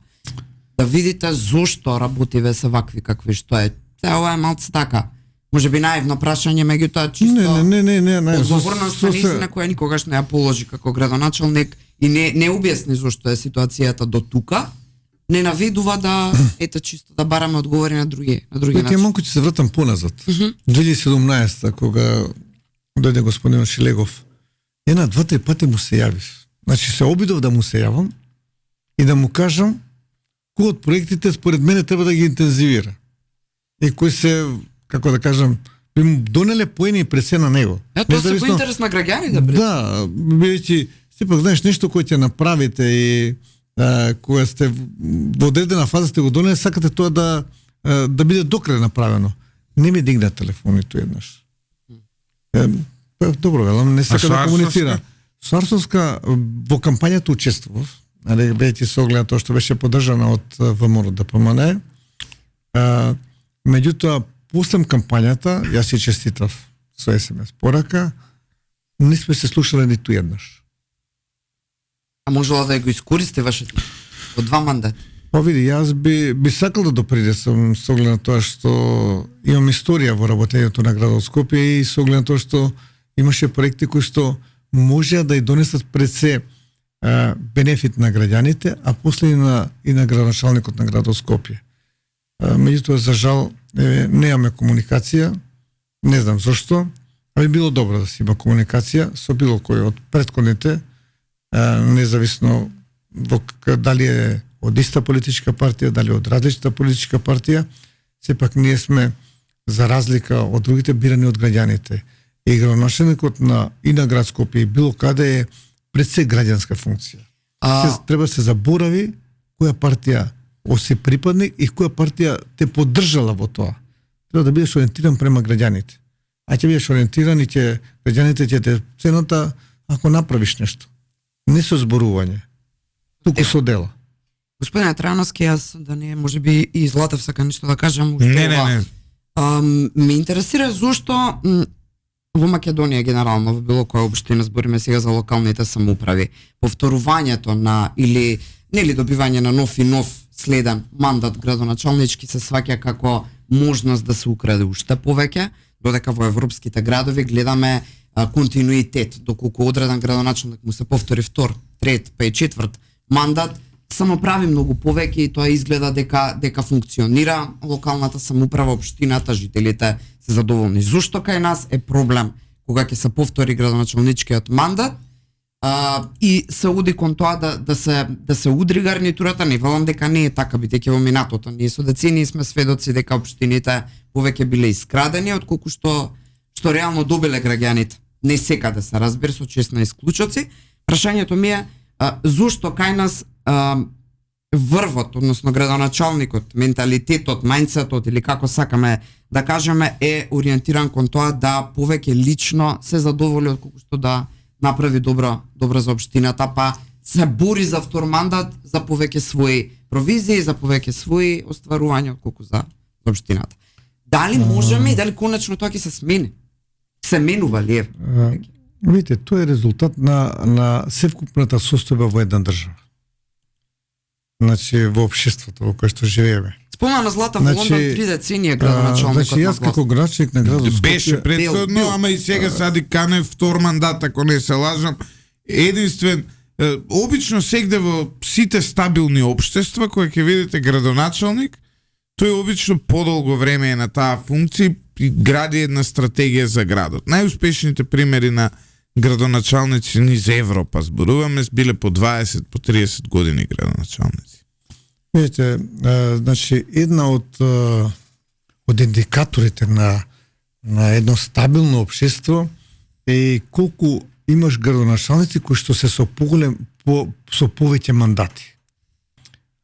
да видите зошто работиве се вакви какви што е. Ова е малце така. Може би наивно прашање, меѓутоа чисто не. Одговорност на која никогаш не ја положи како градоначелник и не објасни зошто е ситуацијата до тука, не наведува да чисто да бараме одговори на други начини. Малку ќе се вратам поназад. 2017 кога дојде господин Шилегов, една, два, три пати му се јавив. Значи се обидов да му се јавам и да му кажам кој од проектите според мене треба да ги интензивира. И кој се, како да кажам, би му донеле поени пресе на него. Тоа се во интерес на граѓаните, бре. Да, бидејќи сепак знаеш нешто кој ќе направите и кога сте во одредена фаза сте го донеле, сакате тоа да биде докрај направено. Не ми дигна телефон ниту еднаш. Добро, велам, не сака да комуницира. Со Арсовска во кампањата учествував, бидејќи се огледа тоа што беше поддржана од ВМРО ДПМН. Меѓутоа, после кампањата, јас си честитав со SMS порака, не сме се слушале ниту еднаш. А можела да го искористиваш од 2 мандати? Па види, јас би сакал да допринесам со оглед на тоа што имам историја во работењето на градот Скопје и со оглед на тоа што имаше проекти кои што можеа да ја донесат пред се бенефит на граѓаните, а после и на градоначалникот на градот Скопје. Меѓутоа, за жал, немаме комуникација, не знам зашто, а би било добро да се има комуникација со било кој од претходните, независно дали е од иста политичка партија, дали од различна политичка партија, сепак ние сме, за разлика од другите, бирани од граѓаните. И градоначалникот на град Скопје и било каде е пред се граѓанска функција. Треба да се заборави која партија оси припадник и која партија те поддржала во тоа. Треба да бидеш ориентиран према граѓаните. А ќе бидеш ориентиран и граѓаните ќе те цената ако направиш нешто. Не со зборување, туку со дела. Господине Трајановски, јас да не може би и Златев сака нешто да кажам. Не. Ме интересира зошто во Македонија генерално, во било која општина, збориме сега за локалните самоуправи, повторувањето на или нели добивање на нов и нов следен мандат градоначалнички се сваќа како можност да се украде уште повеќе, додека во европските градови гледаме континуитет, доколку одреден градоначалник му се повтори втор, трет, па и четврт мандат, само прави многу повеќе и тоа изгледа дека функционира локалната самоуправа, општината, жителите се задоволни. Зошто кај нас е проблем кога ќе се повтори градоначалничкиот мандат и се оди кон тоа да се удри гарнитурата? Не велам дека не е така, бидејќи во минатото ние со децении сме сведоци дека општините повеќе биле искрадени отколку што реално добиле граѓаните. Не секаде се разбира, со чест на исклучоци. Прашањето ми е зошто кај нас врвот, односно градоначалникот, менталитетот, мајндсетот или како сакаме да кажеме е ориентиран кон тоа да повеќе лично се задоволи отколку што да направи добро за општината, па се бори за втор мандат, за повеќе своји провизии, за повеќе своји остварувања отколку за општината. Дали можеме и дали конечно тоа ќе се смени? Се менува ли е? Видите, тоа е резултат на севкупната состојба во една држава. Значи, во општеството во кое што живееме. Спомна Злата во Лондон 3 деценија градоначалникот. Значи, јас како градчик на градот Скопје беше претходно, ама и сега сади кане втор мандат, ако не се лажам. Единствен, обично сегде во сите стабилни општества, кои ќе видите градоначалник, тој обично подолго време е на таа функција и гради една стратегија за градот. Најуспешните примери на градоначалници низ Европа, зборуваме, биле по 20, по 30 години градоначалници. Видите, значи, една од индикаторите на едно стабилно општество е колку имаш градоначалници кои што се со повеќе мандати.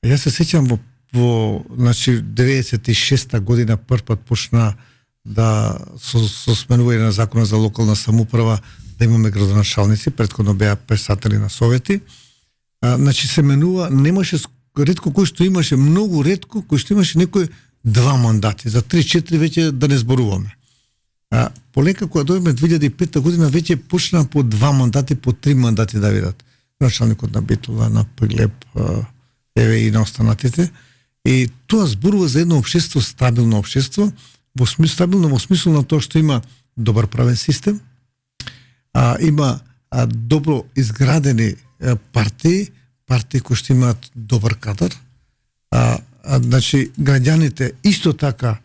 Јас се сеќам во значи 96-та година првпат почна да со сменување на законот за локална самоуправа да имаме градоначалници, претходно беа председатели на совети. Значи се менува, немаше ретко кој што имаше, многу ретко кој што имаше некој 2 мандати, за 3-4 веќе да не зборуваме. Полека кога дојдеме 2005 година веќе почна по 2 мандати, по 3 мандати да видат. Началникот на Битола, на Преглеб, еве и на останатите. И тоа зборува за едно општество, стабилно општество, стабилно во смисла на тоа што има добар правен систем, има добро изградени партии кои што имаат добар кадар, значи граѓаните исто така,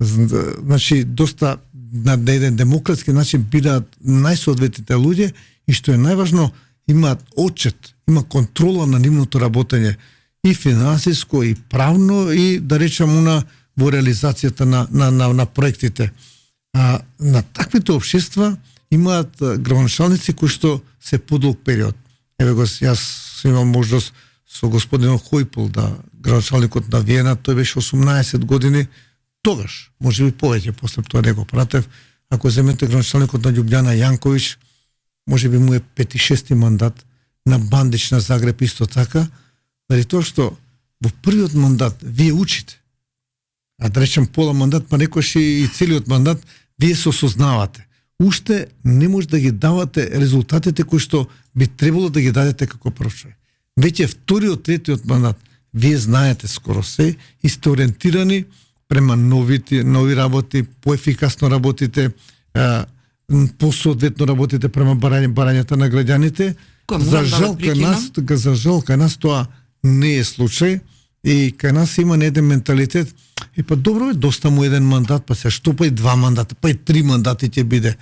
значи доста на еден демократски начин бираат најсоодветните луѓе и што е најважно имаат отчет, има контрола на нивното работење и финансиско и правно и да речам во реализацијата на проектите. На таквите општества имаат градоначалници кои што се подолг период. Еве јас имам можност со господин Хојпол градоначалникот на Виена, тој беше 18 години тогаш, може би повеќе, после тоа не го пратев. Ако земете градоначалникот на Љубљана Јанковиќ, може би му е 5-6 мандат, на Бандич на Загреб исто така, заради тоа што во првиот мандат вие учите, а да речем пола мандат, па некојаш и целиот мандат, вие се осознавате. Уште не може да ги давате резултатите кои што би требало да ги дадете како прв човек. Веќе вториот, третиот мандат, вие знаете скоро се и сте ориентирани према нови работи, поефикасно работите, посоодветно работите према барањата на граѓаните. За жал кај нас тоа не е случај и кај нас има еден менталитет. И па добро е, доста му еден мандат, па се што па и 2 мандата, па и 3 мандати ќе биде.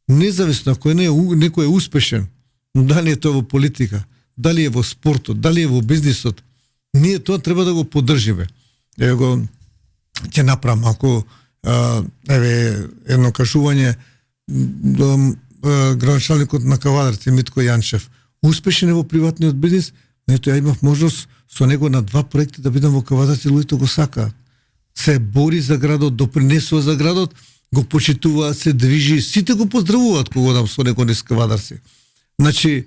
Независно ако некој е успешен, дали е тоа во политика, дали е во спортот, дали е во бизнисот, ние тоа треба да го поддржиме. Еве го ќе направам малку едно кажување градоначалникот на Кавадарци Митко Јанчев. Успешен е во приватниот бизнис, но ето ја имав можност со него на 2 проекти да бидам во Кавадарци, луѓето го сакаат. Се бори за градот, допринесува за градот, го почитуваат, се движи, сите го поздравуваат кога дам со него низ Кавадарци. Значи,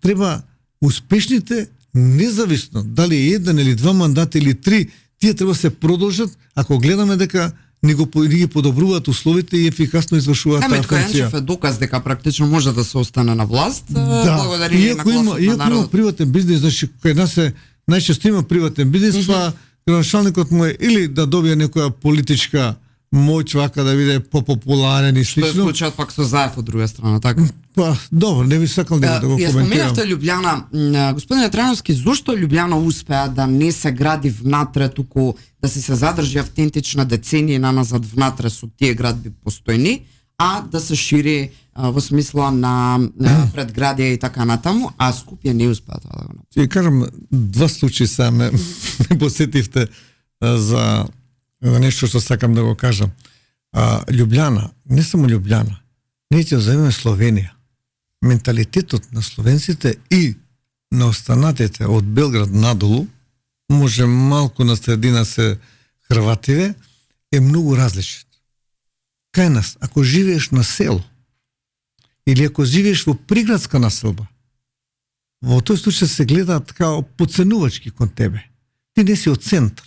треба успешните, независно дали е 1 или 2 мандати или 3, тие треба се продолжат, ако гледаме дека ни ги подобруваат условите и ефикасно извршуваат таа Митко функција. Јанчев е доказ дека практично може да се остане на власт, благодарение на гласот на Иако има народот. приватен бизнис, значи кај нас најчесто има приватен бизнис, па градоначалникот му е или да добие некоја политичка моќ вака да биде попопуларен и Што е слично. случајот пак со Заев од друга страна, така? Па, добро, не би сакал да го Ја коментирам. споменавте Лјубљана. Господине Трановски, зошто Лјубљана успеа да не се гради внатре, туку да се задржи автентична децении наназад внатре со тие градби постојни, а да се шири во смисла на предградија и така натаму, а Скопје не успеа тоа да го направи. Ќе кажам два случаи ме посетивте за нешто што сакам да го кажам. Лјубљана, не само Лјубљана, ние ќе земеме Словенија. Менталитетот на словенците и на останатите од Белград надолу, може малку на средина се хрвативе, е многу различен. Кај нас, ако живееш на село, или ако живееш во приградска населба, во тој случај се гледа така подценувачки кон тебе. Ти не си од центар.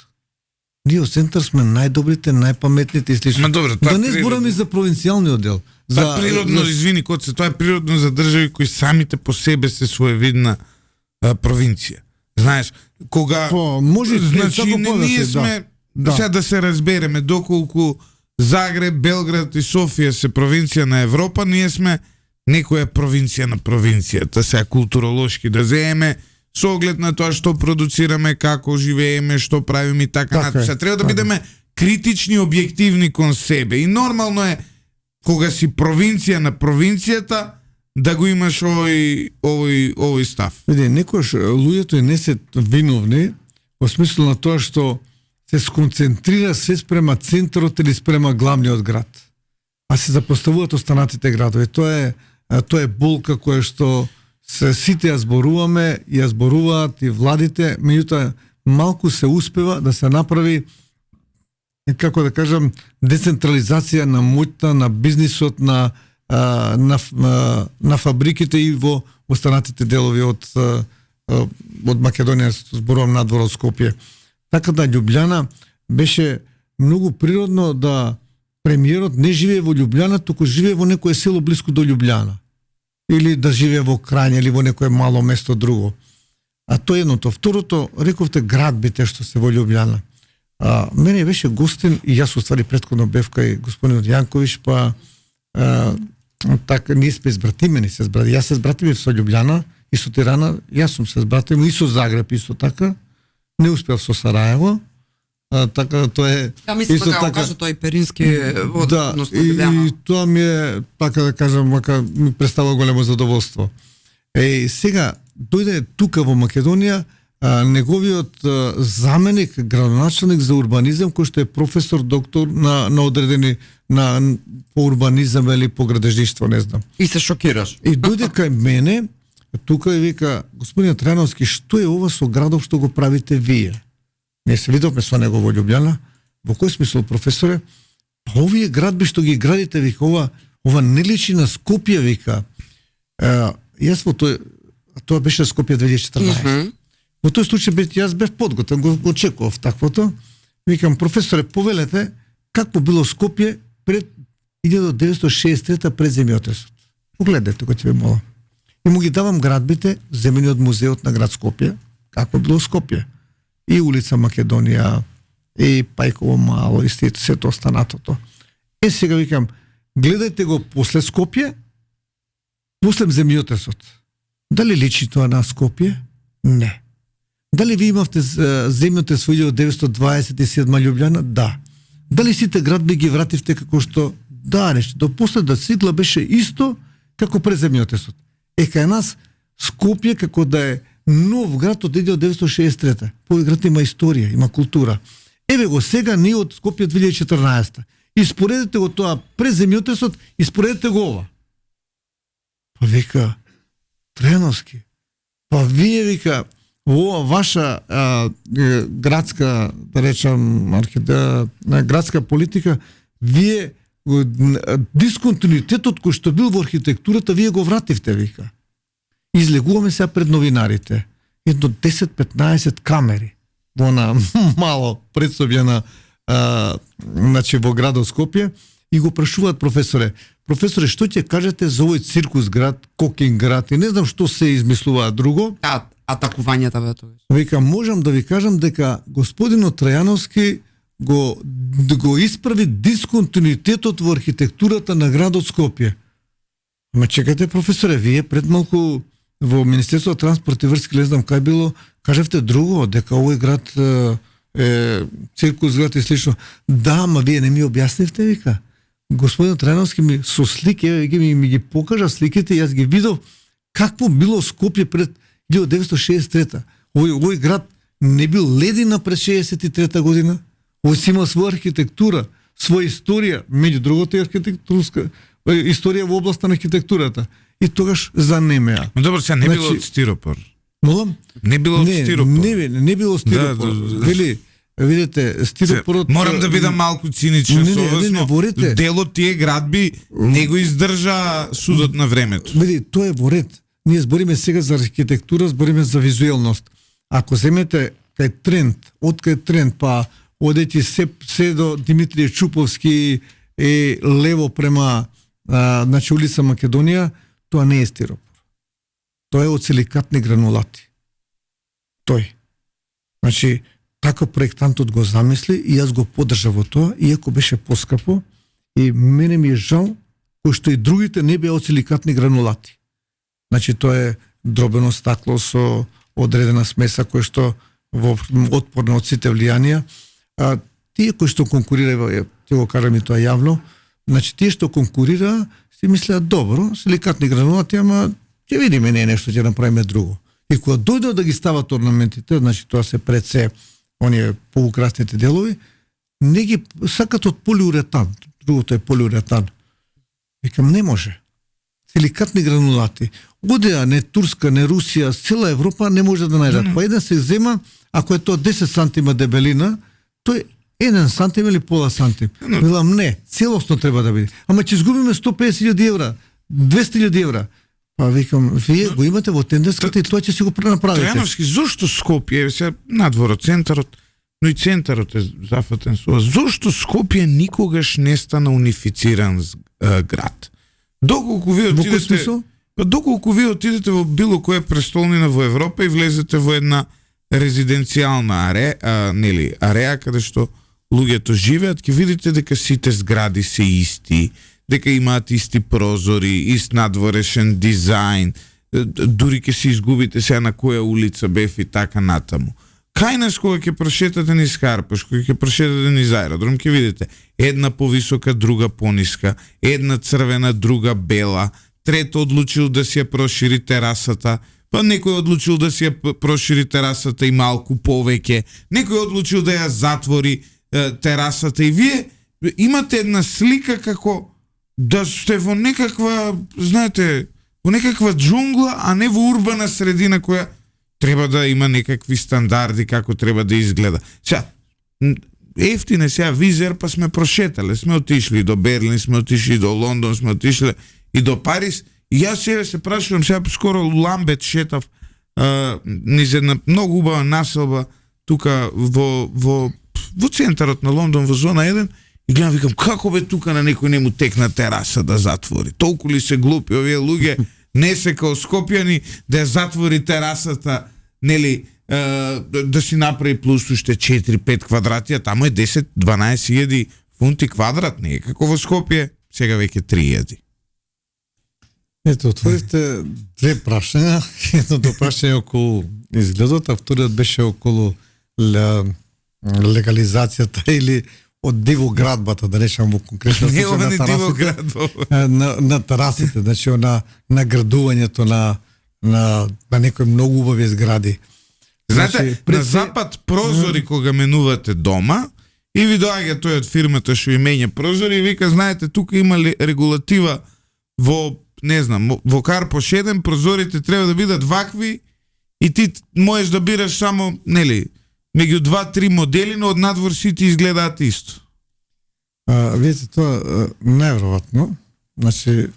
Ние од центар сме најдобрите, најпаметните и слично. Ма добро, тоа Да не природно. зборам и за провинцијалниот дел. Тоа природно, извини, Коце, тоа е природно за држави кои самите по себе се своевидна провинција. Знаеш, кога може значи како ние повеќе, сме да. сега да се разбереме, доколку Загреб, Белград и Софија се провинција на Европа, ние сме некоја провинција на провинцијата, сега културолошки да земеме со оглед на тоа што продуцираме, како живееме, што правиме и така Така натаму. е, Сега треба да така. бидеме критични, објективни кон себе. И нормално е кога си провинција на провинцијата да го имаш овој став. Види, некојаш луѓето и не се виновни во смисло на тоа што се сконцентрира се спрема центарот или спрема главниот град. А се запоставуваат останатите градови. Тоа е болка која што сите ја зборуваме, ја зборуваат и владите, меѓутоа малку се успева да се направи, како да кажам, децентрализација на моќта, на бизнисот, на фабриките и во останатите делови од Македонија, зборувам надвор од Скопје. Така да Лјубљана беше многу природно да премиерот не живее во Лјубљана, туку живее во некое село близко до Лјубљана. Или да живее во Крање или во некое мало место друго. А тоа е едното. Второто, рековте градбите што се во Лјубљана. Мене беше гостин и јас уствари претходно бев кај господинот Јанковиќ, па така ние сме избратимени, јас се збратиме со Лјубљана и со Тирана, јас сум се збратим и со Загреб исто така. Не успев со Сараево. Така тоа е. Ја мислам дека го кажа тој Перински односно и тоа ми е, така да кажам, ми представува големо задоволство. Сега дојде тука во Македонија неговиот заменик, градоначалник за урбанизам, кој што е професор, доктор на одредени по урбанизам или по градежништво, не знам. И се шокираш. И дојде кај мене, тука и вика, господин Трановски, што е ова со градов што го правите вие? Не се видовме со него во Лјубљана. Во кој смисол, професоре? Па овие градби што ги градите, вика, ова не личи на Скопје, вика. Јас во тоа беше Скопје 2014. Во тој случај јас бев подготвен, го очекував таквото. Викам, професоре, повелете какво било Скопје пред 1963 пред земјотресот. Погледнете го, ќе ве молам. И му ги давам градбите, земени од музеот на град Скопје, како било Скопје. И улица Македонија, и Пајково мало, и сето останатото. Сега викам, гледајте го после Скопје, после земјотресот. Дали личи тоа на Скопје? Не. Дали ви имавте земјотрес во 1927 Лјубљана? Да. Дали сите градби ги вративте како што? Да, нешто. До последна цикла беше исто како пред земјотресот. Кај нас Скопје како да е нов град од 1963. Овој град има историја, има култура. Еве го сега ние од Скопје 2014. Испоредете го тоа пред земјотресот, испоредете го ова. Па вика, Треновски, па вие, вика, во ваша градска, да речам, градска политика, вие дисконтинуитетот кој што бил во архитектурата, вие го вративте, вика. Излегуваме сега пред новинарите. Едно 10-15 камери во на мало предсобје на значи во градот Скопје и го прашуваат професоре, што ќе кажете за овој циркус град, кокин град и не знам што се измислуваат друго. Атакувањата бе тоа. Вика, можам да ви кажам дека господинот Трајановски го исправи дисконтинуитетот во архитектурата на градот Скопје. Ама чекате, професоре, вие пред малку во Министерството за транспорт и врски, не знам кај било, кажавте друго, дека овој град е циркус град и слично. Да, ама вие не ми објаснивте, вика. Господин Трајановски ми со слики, ми ги покажа сликите, јас ги видов какво било Скопје пред 1963. Овој град не бил ледина пред 63 година. Овој си има своја архитектура, своја историја, меѓу другото и архитектурска историја во областа на архитектурата. И тогаш занемеа. Но добро, сега не било од стиропор. Молам? Не било од стиропор. Не било стиропор. Вели, видите, стиропорот... Морам да бидам малку циничен со вас, но дел од тие градби не го издржа судот на времето. Види, тоа е во ред. Ние збориме сега за архитектура, збориме за визуелност. Ако земете кај Тренд, од кај Тренд, па одети се до Димитрije Чуповски и лево према значи улица Македонија, тоа не е стиропор. Тоа е од силикатни гранулати. Тој. Значи, така проектантот го замисли и јас го поддржав во тоа, иако беше поскапо, и мене ми е жал, кој што и другите не беа од силикатни гранулати. Значи, тоа е дробено стакло со одредена смеса, кој што во отпорна од сите влијанија. Тие кои што конкурира, ќе го кажам и тоа јавно, значи тие што конкурира, си мислеат добро, силикатни гранулати, ама ќе видиме не нешто, ќе направиме друго. И кога дојдат да ги стават орнаментите, значи тоа се пред се оние полукрасните делови, не ги сакат од полиуретан, другото е полиуретан. Викам, не може. Силикатни гранулати. Одеа не Турска, не Русија, цела Европа не може да најдат. Па еден се зема, ако е тоа 10 сантима дебелина, тој 1 сантим или пола сантим. Велам, не, целосно треба да биде. Ама ќе изгубиме 150.000 евра, 200.000 евра. Па викам, вие го имате во тенденската и тоа ќе си го пренаправите. Трајановски, зошто Скопје, сега надвор од центарот, но и центарот е зафатен со вас. Зошто Скопје никогаш не стана унифициран град? Доколку вие отидете во било која престолнина во Европа и влезете во една резиденцијална ареа каде што луѓето живеат, ќе видите дека сите згради се исти, дека имаат исти прозори, ист надворешен дизајн, дури ќе се изгубите сега на која улица бев и така натаму. Кајнаш кога ќе прошетате низ Карпаш, кога ќе прошетате низ аеродром, ќе видите една повисока, друга пониска, една црвена, друга бела, трето одлучил да си ја прошири терасата, па некој одлучил да си ја прошири терасата и малку повеќе, некој одлучил да ја затвори терасата и вие имате една слика како да сте во некаква, знаете, во некаква джунгла, а не во урбана средина која треба да има некакви стандарди како треба да изгледа. Сега, ефтине сега визер, па сме прошетале, сме отишли до Берлин, сме отишли до Лондон, сме отишли и до Париз. И јас сега се прашувам, сега скоро Ламбет шетав низ една многу убава населба тука во центарот на Лондон, во зона 1, и гледам, викам, како бе тука на некој не му текна тераса да затвори? Толку ли се глупи овие луѓе, не се као скопјани, да ја затвори терасата, нели, да си направи плюс уште 4-5 квадрати, а таму е 10-12 илјади фунти квадрат, не е како во Скопје, сега веќе 3.000. Ето, отворите две прашања. Едното прашање околу изгледот, а вториот беше околу легализацијата или од дивоградбата, да речам во конкретно случај на терасите, значи на градувањето на некои многу убави згради. Знаете, на запад прозори кога менувате дома и ви доаѓа тој од фирмата што именја прозори и вика, знаете, тука има регулатива во, не знам, во Карпош 1 прозорите треба да бидат вакви и ти можеш да бираш само, нели, меѓу 2-3 модели, но од надвор сите изгледаат исто. Видите, тоа неверојатно. Значи,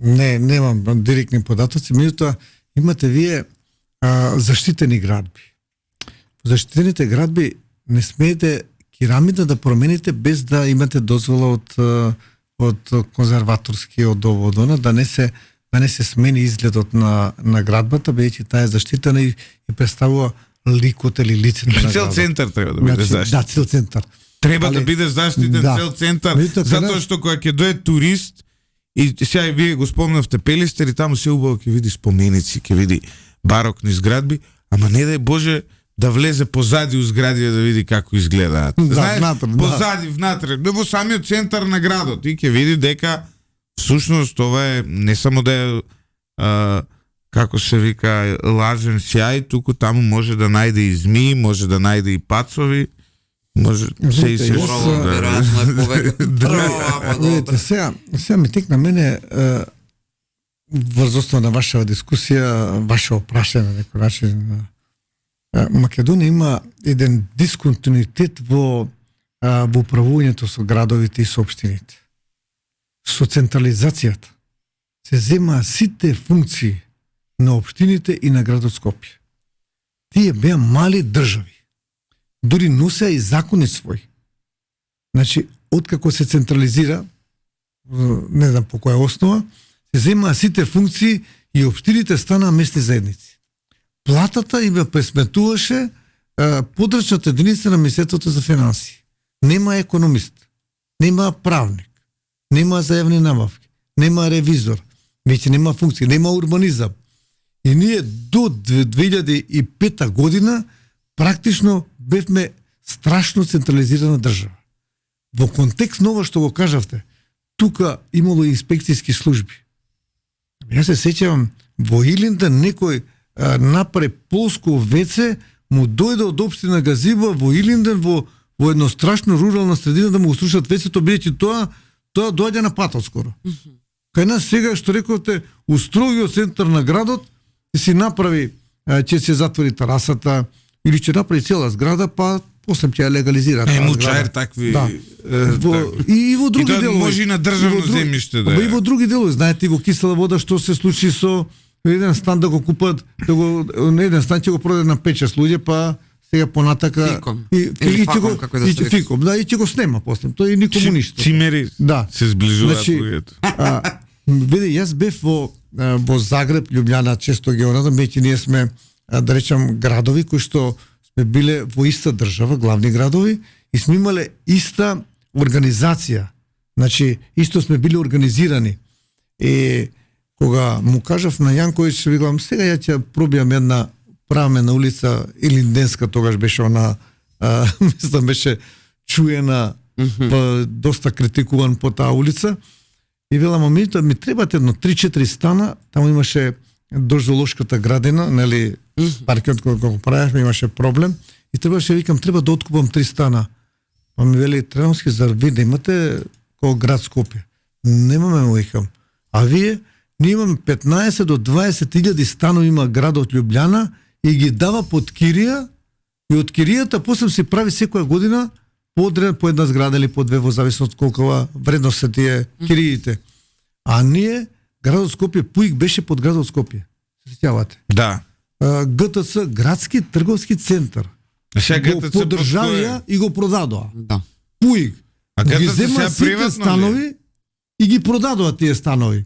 немам директни податоци, меѓутоа имате вие заштитени градби. Во заштитените градби не смеете керамида да промените без да имате дозвола од конзерваторски од ово од она, да не се смени изгледот на градбата, бидејќи таа е заштитена и представува ликот или лицето на Цел градот. центар треба да биде заштитен. Да, цел центар. Треба Али- да биде заштитен да. цел центар, Видите, затоа каде- што кога ќе дое турист и сега и вие го спомнавте Пелистер и таму се убаво ќе види споменици, ќе види барокни зградби, ама не дај Боже да влезе позади у згради да види како изгледаат. Да, Знаеш, внатре, да. позади, внатре, во самиот центар на градот и ќе види дека всушност ова е не само да е како се вика лажен сјај, туку таму може да најде и змии, може да најде и пацови, може се и се Видите, што, Прво, веројатно е повеќе. Прво, ама Видите, добро. сега ми текна мене врз основа на вашава дискусија, ваше опрашање на некој начин. Македонија има еден дисконтинуитет во управувањето со градовите и со општините. Со централизацијата се зема сите функции на општините и на градот Скопје. Тие беа мали држави. Дури носеа и закони своји. Значи, откако се централизира, не знам по која основа, се земаа сите функции и општините станаа местни заедници. Платата им ја пресметуваше подрачната единица на Министерството за финансии. Нема економист, нема правник, нема зајавни набавки, нема ревизор, веќе нема функции, нема урбанизам. И ние до 2005 година практично бевме страшно централизирана држава. Во контекст на ова што го кажавте, тука имало инспекцијски служби. Јас се сеќавам, во Илинден некој направи полско веце, му дојде од општина Газиба во Илинден во едно страшно рурална средина да му го слушат вецето, бидејќи тоа доаѓа на патот скоро. Кај нас сега што рековте, у строгиот центар на градот ќе си направи, ќе се затвори терасата или ќе направи цела зграда, па после ќе ја легализира таа мучаер зграда. такви. Да. И во други И тоа делови. може и на државно земјиште да е. И во други делови, знаете, и во Кисела вода што се случи со еден стан да го купат, на еден стан ќе го продаде на 5-6 луѓе, па сега понатака Фиком. и Или ќе го факом, како да се вика. фиком, да, и ќе го снема после. Тој и никому ништо. Цимери Да. се зближуваат Значи, луѓето. Види, јас бев во Загреб, Љубљана, често ги орадам, бидејќи ние сме, да речам, градови кои што сме биле во иста држава, главни градови, и сме имале иста организација. Значи, исто сме биле организирани. И кога му кажав на Јанковиќ, викам, сега ја ќе пробијам правам една улица Илинденска, тогаш беше она, мислам беше чуена, па доста критикуван по таа улица. И велам, мамите, ми требат едно 3-4 стана, таму имаше до зоолошката градина, нели, паркиот кога го правевме имаше проблем, и требаше, викам, треба да откупам 3 стана. Па ми вели, Треновски, зар ви да имате кој град Скопје? Немаме, му викам. А вие, ние имаме 15 до 20.000 станови има градот Љубљана и ги дава под кирија, и од киријата после се прави секоја година по една зграда или по две, во зависност колкова вредност се тие кириите. А ние, градот Скопје, Пуик беше под градот Скопје. Се сеќавате? Да. ГТЦ, градски трговски центар. Сега Го ГТЦ поддржавија и го продадоа. Да. Пуик. А Ги ГТЦ зема сега сите приватно ли? станови и ги продадоа тие станови.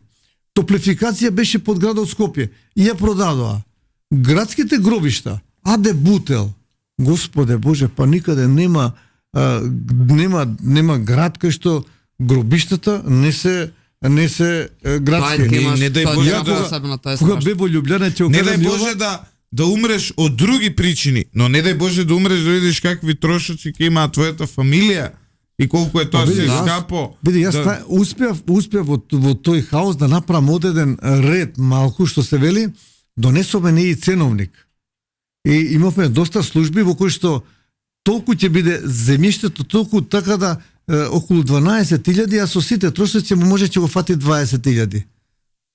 Топлификација беше под градот Скопје и ја продадоа. Градските гробишта, Аде Бутел, Господе Боже, па никаде нема град кај што гробиштата не се градски. не дај Боже да- Кога бе во Љубљана ќе Не кажам дај и Боже ова, да умреш од други причини, но не дај Боже да умреш да видиш какви трошоци ќе има твојата фамилија и колку е тоа Види, се јас- скапо. Види, јас да- успеав во тој хаос да направам одеден ред малку, што се вели, донесоме не и ценовник. И имавме доста служби во кои што толку ќе биде земјиштето, толку така да околу 12.000, а со сите трошоци му може ќе го фати 20.000.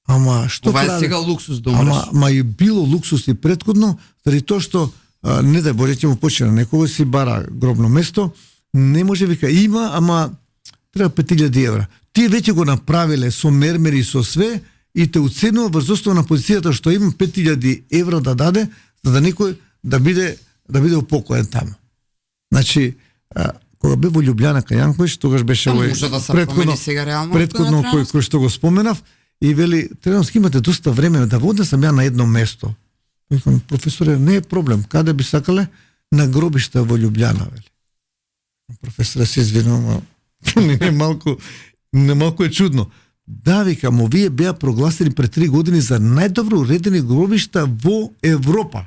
Ама што Ова е прави? сега луксус да умреш. Ама и било луксус и претходно, заради тоа што не дај Боже ќе му почне на некого си бара гробно место, не може вика има, ама треба 5.000 евра. Тие веќе го направиле со мермери и со све и те уценува врз основа на позицијата што има 5.000 евра да даде за да некој да биде упокоен таму. Значи, кога бе во Љубљана кај Јанковиќ, тогаш беше Там овој може да се промени сега реално. предходно кој што го споменав и вели Треновски имате доста време да воде сам ја на едно место. Викам професоре не е проблем, каде би сакале на гробишта во Љубљана вели. Професоре се извинувам, не малку е чудно. Да, викам, овие беа прогласени пред 3 години за најдобро уредени гробишта во Европа.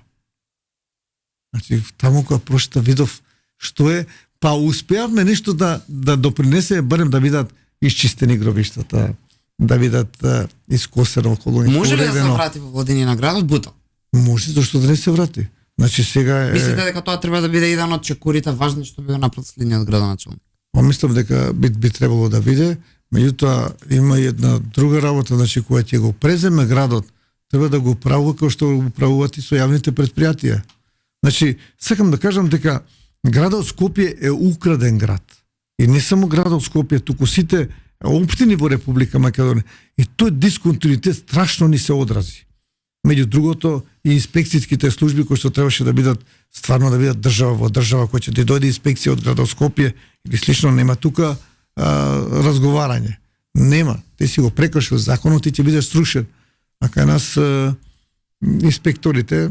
Значи, таму кога прошта видов што е, па успеавме нешто да допринесе, барем да видат исчистени гробиштата, да видат искосено околу них. Може ли да се врати во владини на градот Бутел? Може, зашто да не се врати? Значи сега е... Мислите дека тоа треба да биде еден од чекорите важни што би го направил следниот градоначалник? Мислам дека би требало да биде, меѓутоа има една друга работа, значи кога ќе го преземе градот, треба да го правува како што го правуваат и со јавните предпријатија. Значи, сакам да кажам дека градот Скопје е украден град. И не само градот Скопје, туку сите општини во Република Македонија. И тој дисконтинуитет страшно ни се одрази. Меѓу другото и инспекцијските служби кои што требаше да бидат стварно да бидат држава во држава, кој ќе ти дојде инспекција од градот Скопје или слично, нема тука разговарање. Нема. Ти си го прекршил законот и ќе бидеш срушен. А кај нас инспекторите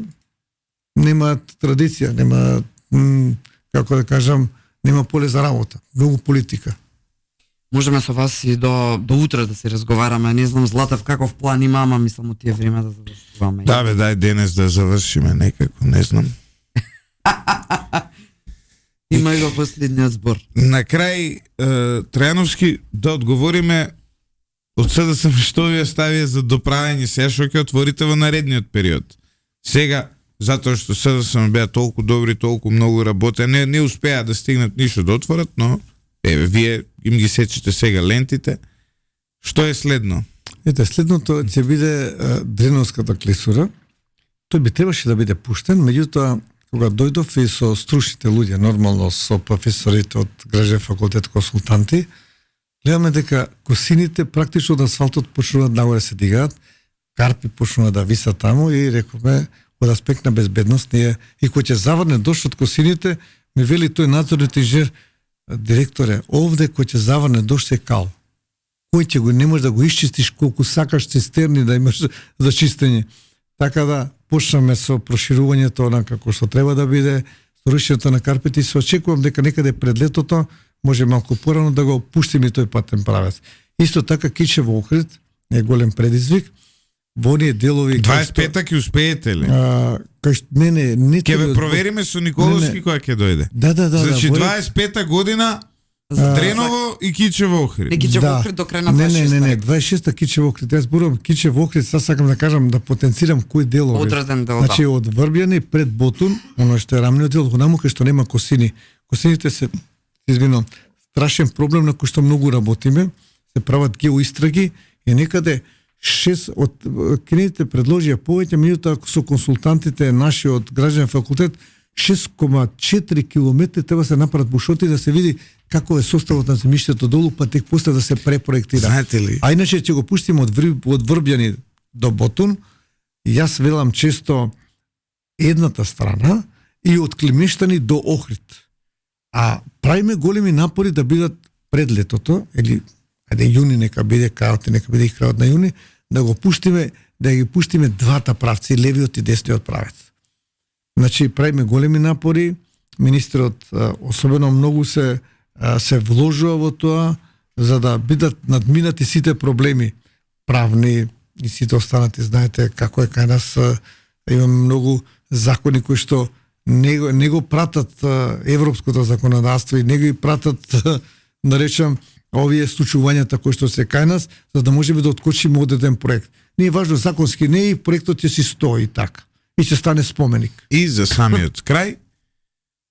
немаат традиција, нема како да кажам, нема поле за работа. Многу политика. Можеме со вас и до утре да се разговараме. Не знам Златев каков план има, ама мислам од тие време да завршуваме. Да бе, дај денес да завршиме некако, не знам. Има и во последниот збор. На крај, Трајановски, да одговориме од СДСМ што ви оставија за доправење се што ќе отворите во наредниот период. Сега, затоа што СДСМ беа толку добри, толку многу работеа, не успеа да стигнат ништо да отворат, но еве, вие им ги сечите сега лентите. Што е следно? Ете, следното ќе биде Дреновската клисура. Тој би требаше да биде пуштен, меѓутоа кога дојдов и со стручните луѓе, нормално со професорите од Гражден факултет консултанти, гледаме дека косините практично од асфалтот почнуваат нагоре се дигаат, карпи почнуваат да висат таму и рековме од аспект на безбедност ние и кој ќе заврне дошт од косините, ми вели тој надзорниот инженер, директоре, овде кој ќе заврне дошт е кал. Кој ќе го не можеш да го исчистиш колку сакаш цистерни да имаш за чистење. Така да почнаме со проширувањето на како што треба да биде, со рушењето на карпите и се очекувам дека некаде пред летото може малку порано да го пуштиме тој патен правец. Исто така Кичево Охрид е голем предизвик. Во оние делови 25-та ќе успеете ли? Не ќе ве провериме со Николовски кога ќе дојде. Да. Значи 25-та година Дреново и Кичево Охрид. Не Кичево Охрид до крај на 26-та. Не, 26-та Кичево Охрид. Јас зборувам Кичево Охрид, сега сакам да кажам да потенцирам кој делови. Одреден дел, значи од Врбјани пред Ботун, оно што е рамниот дел, онаму кај што нема косини. Косините се страшен проблем на кој што многу работиме, се прават геоистраги и некаде 6 од кините предложија повеќе, меѓутоа со консултантите наши од Гражден факултет 6,4 километри треба се направат бушоти да се види како е составот на земјиштето долу, па тек после да се препроектира. Знаете ли? А иначе ќе го пуштиме од Врбјани до Ботун. Јас велам често едната страна и од Климештани до Охрид. А правиме големи напори да бидат пред летото, или јуни нека биде крајот, нека биде и крајот на јуни, да го пуштиме, да ги пуштиме двата правци, левиот и десниот правец. Значи правиме големи напори, министерот особено многу се вложува во тоа за да бидат надминати сите проблеми правни и сите останати. Знаете како е кај нас, има многу закони кои што не го пратат европското законодавство и не ги пратат, да речам, овие случувањата кои што се кај нас, за да можеме да откочиме од еден проект. Не е важно законски, не и проектот ќе си стои така и ќе стане споменик. И за самиот крај,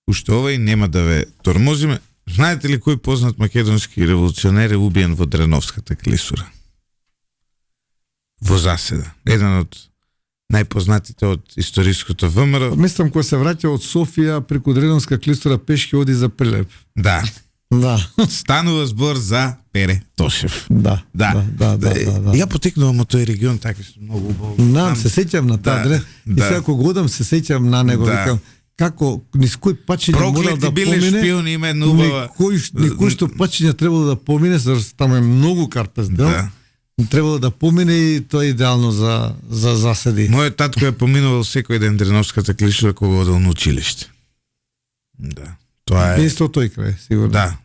уште овај нема да ве тормозиме. Знаете ли кој познат македонски револуционер е убиен во Дреновската клисура? Во заседа. Еден од најпознатите од историското ВМРО. Мислам кога се враќа од Софија преку Дреновска клисура пешки оди за Прилеп. Да. Да. Станува збор за Пере Тошев. Да. Ја потекнувам од тој регион, така што многу убаво. Се сеќам на таа. И сега кога годам се сеќам на него, викам, како низ кој пачење мора Проклети да биле помине. шпиони, има една убава. Никој што пачење требало да помине, зашто таму е многу карпез дел. Да. Требало да помине и тоа е идеално за заседи. Мојот татко е поминувал секој ден Дреновската клишува кога одел на училиште. Да. Тоа е. Место тој крај, сигурно. Да.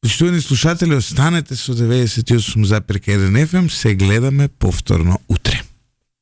Почитувани слушатели, останете со 98,1 FM, се гледаме повторно утре.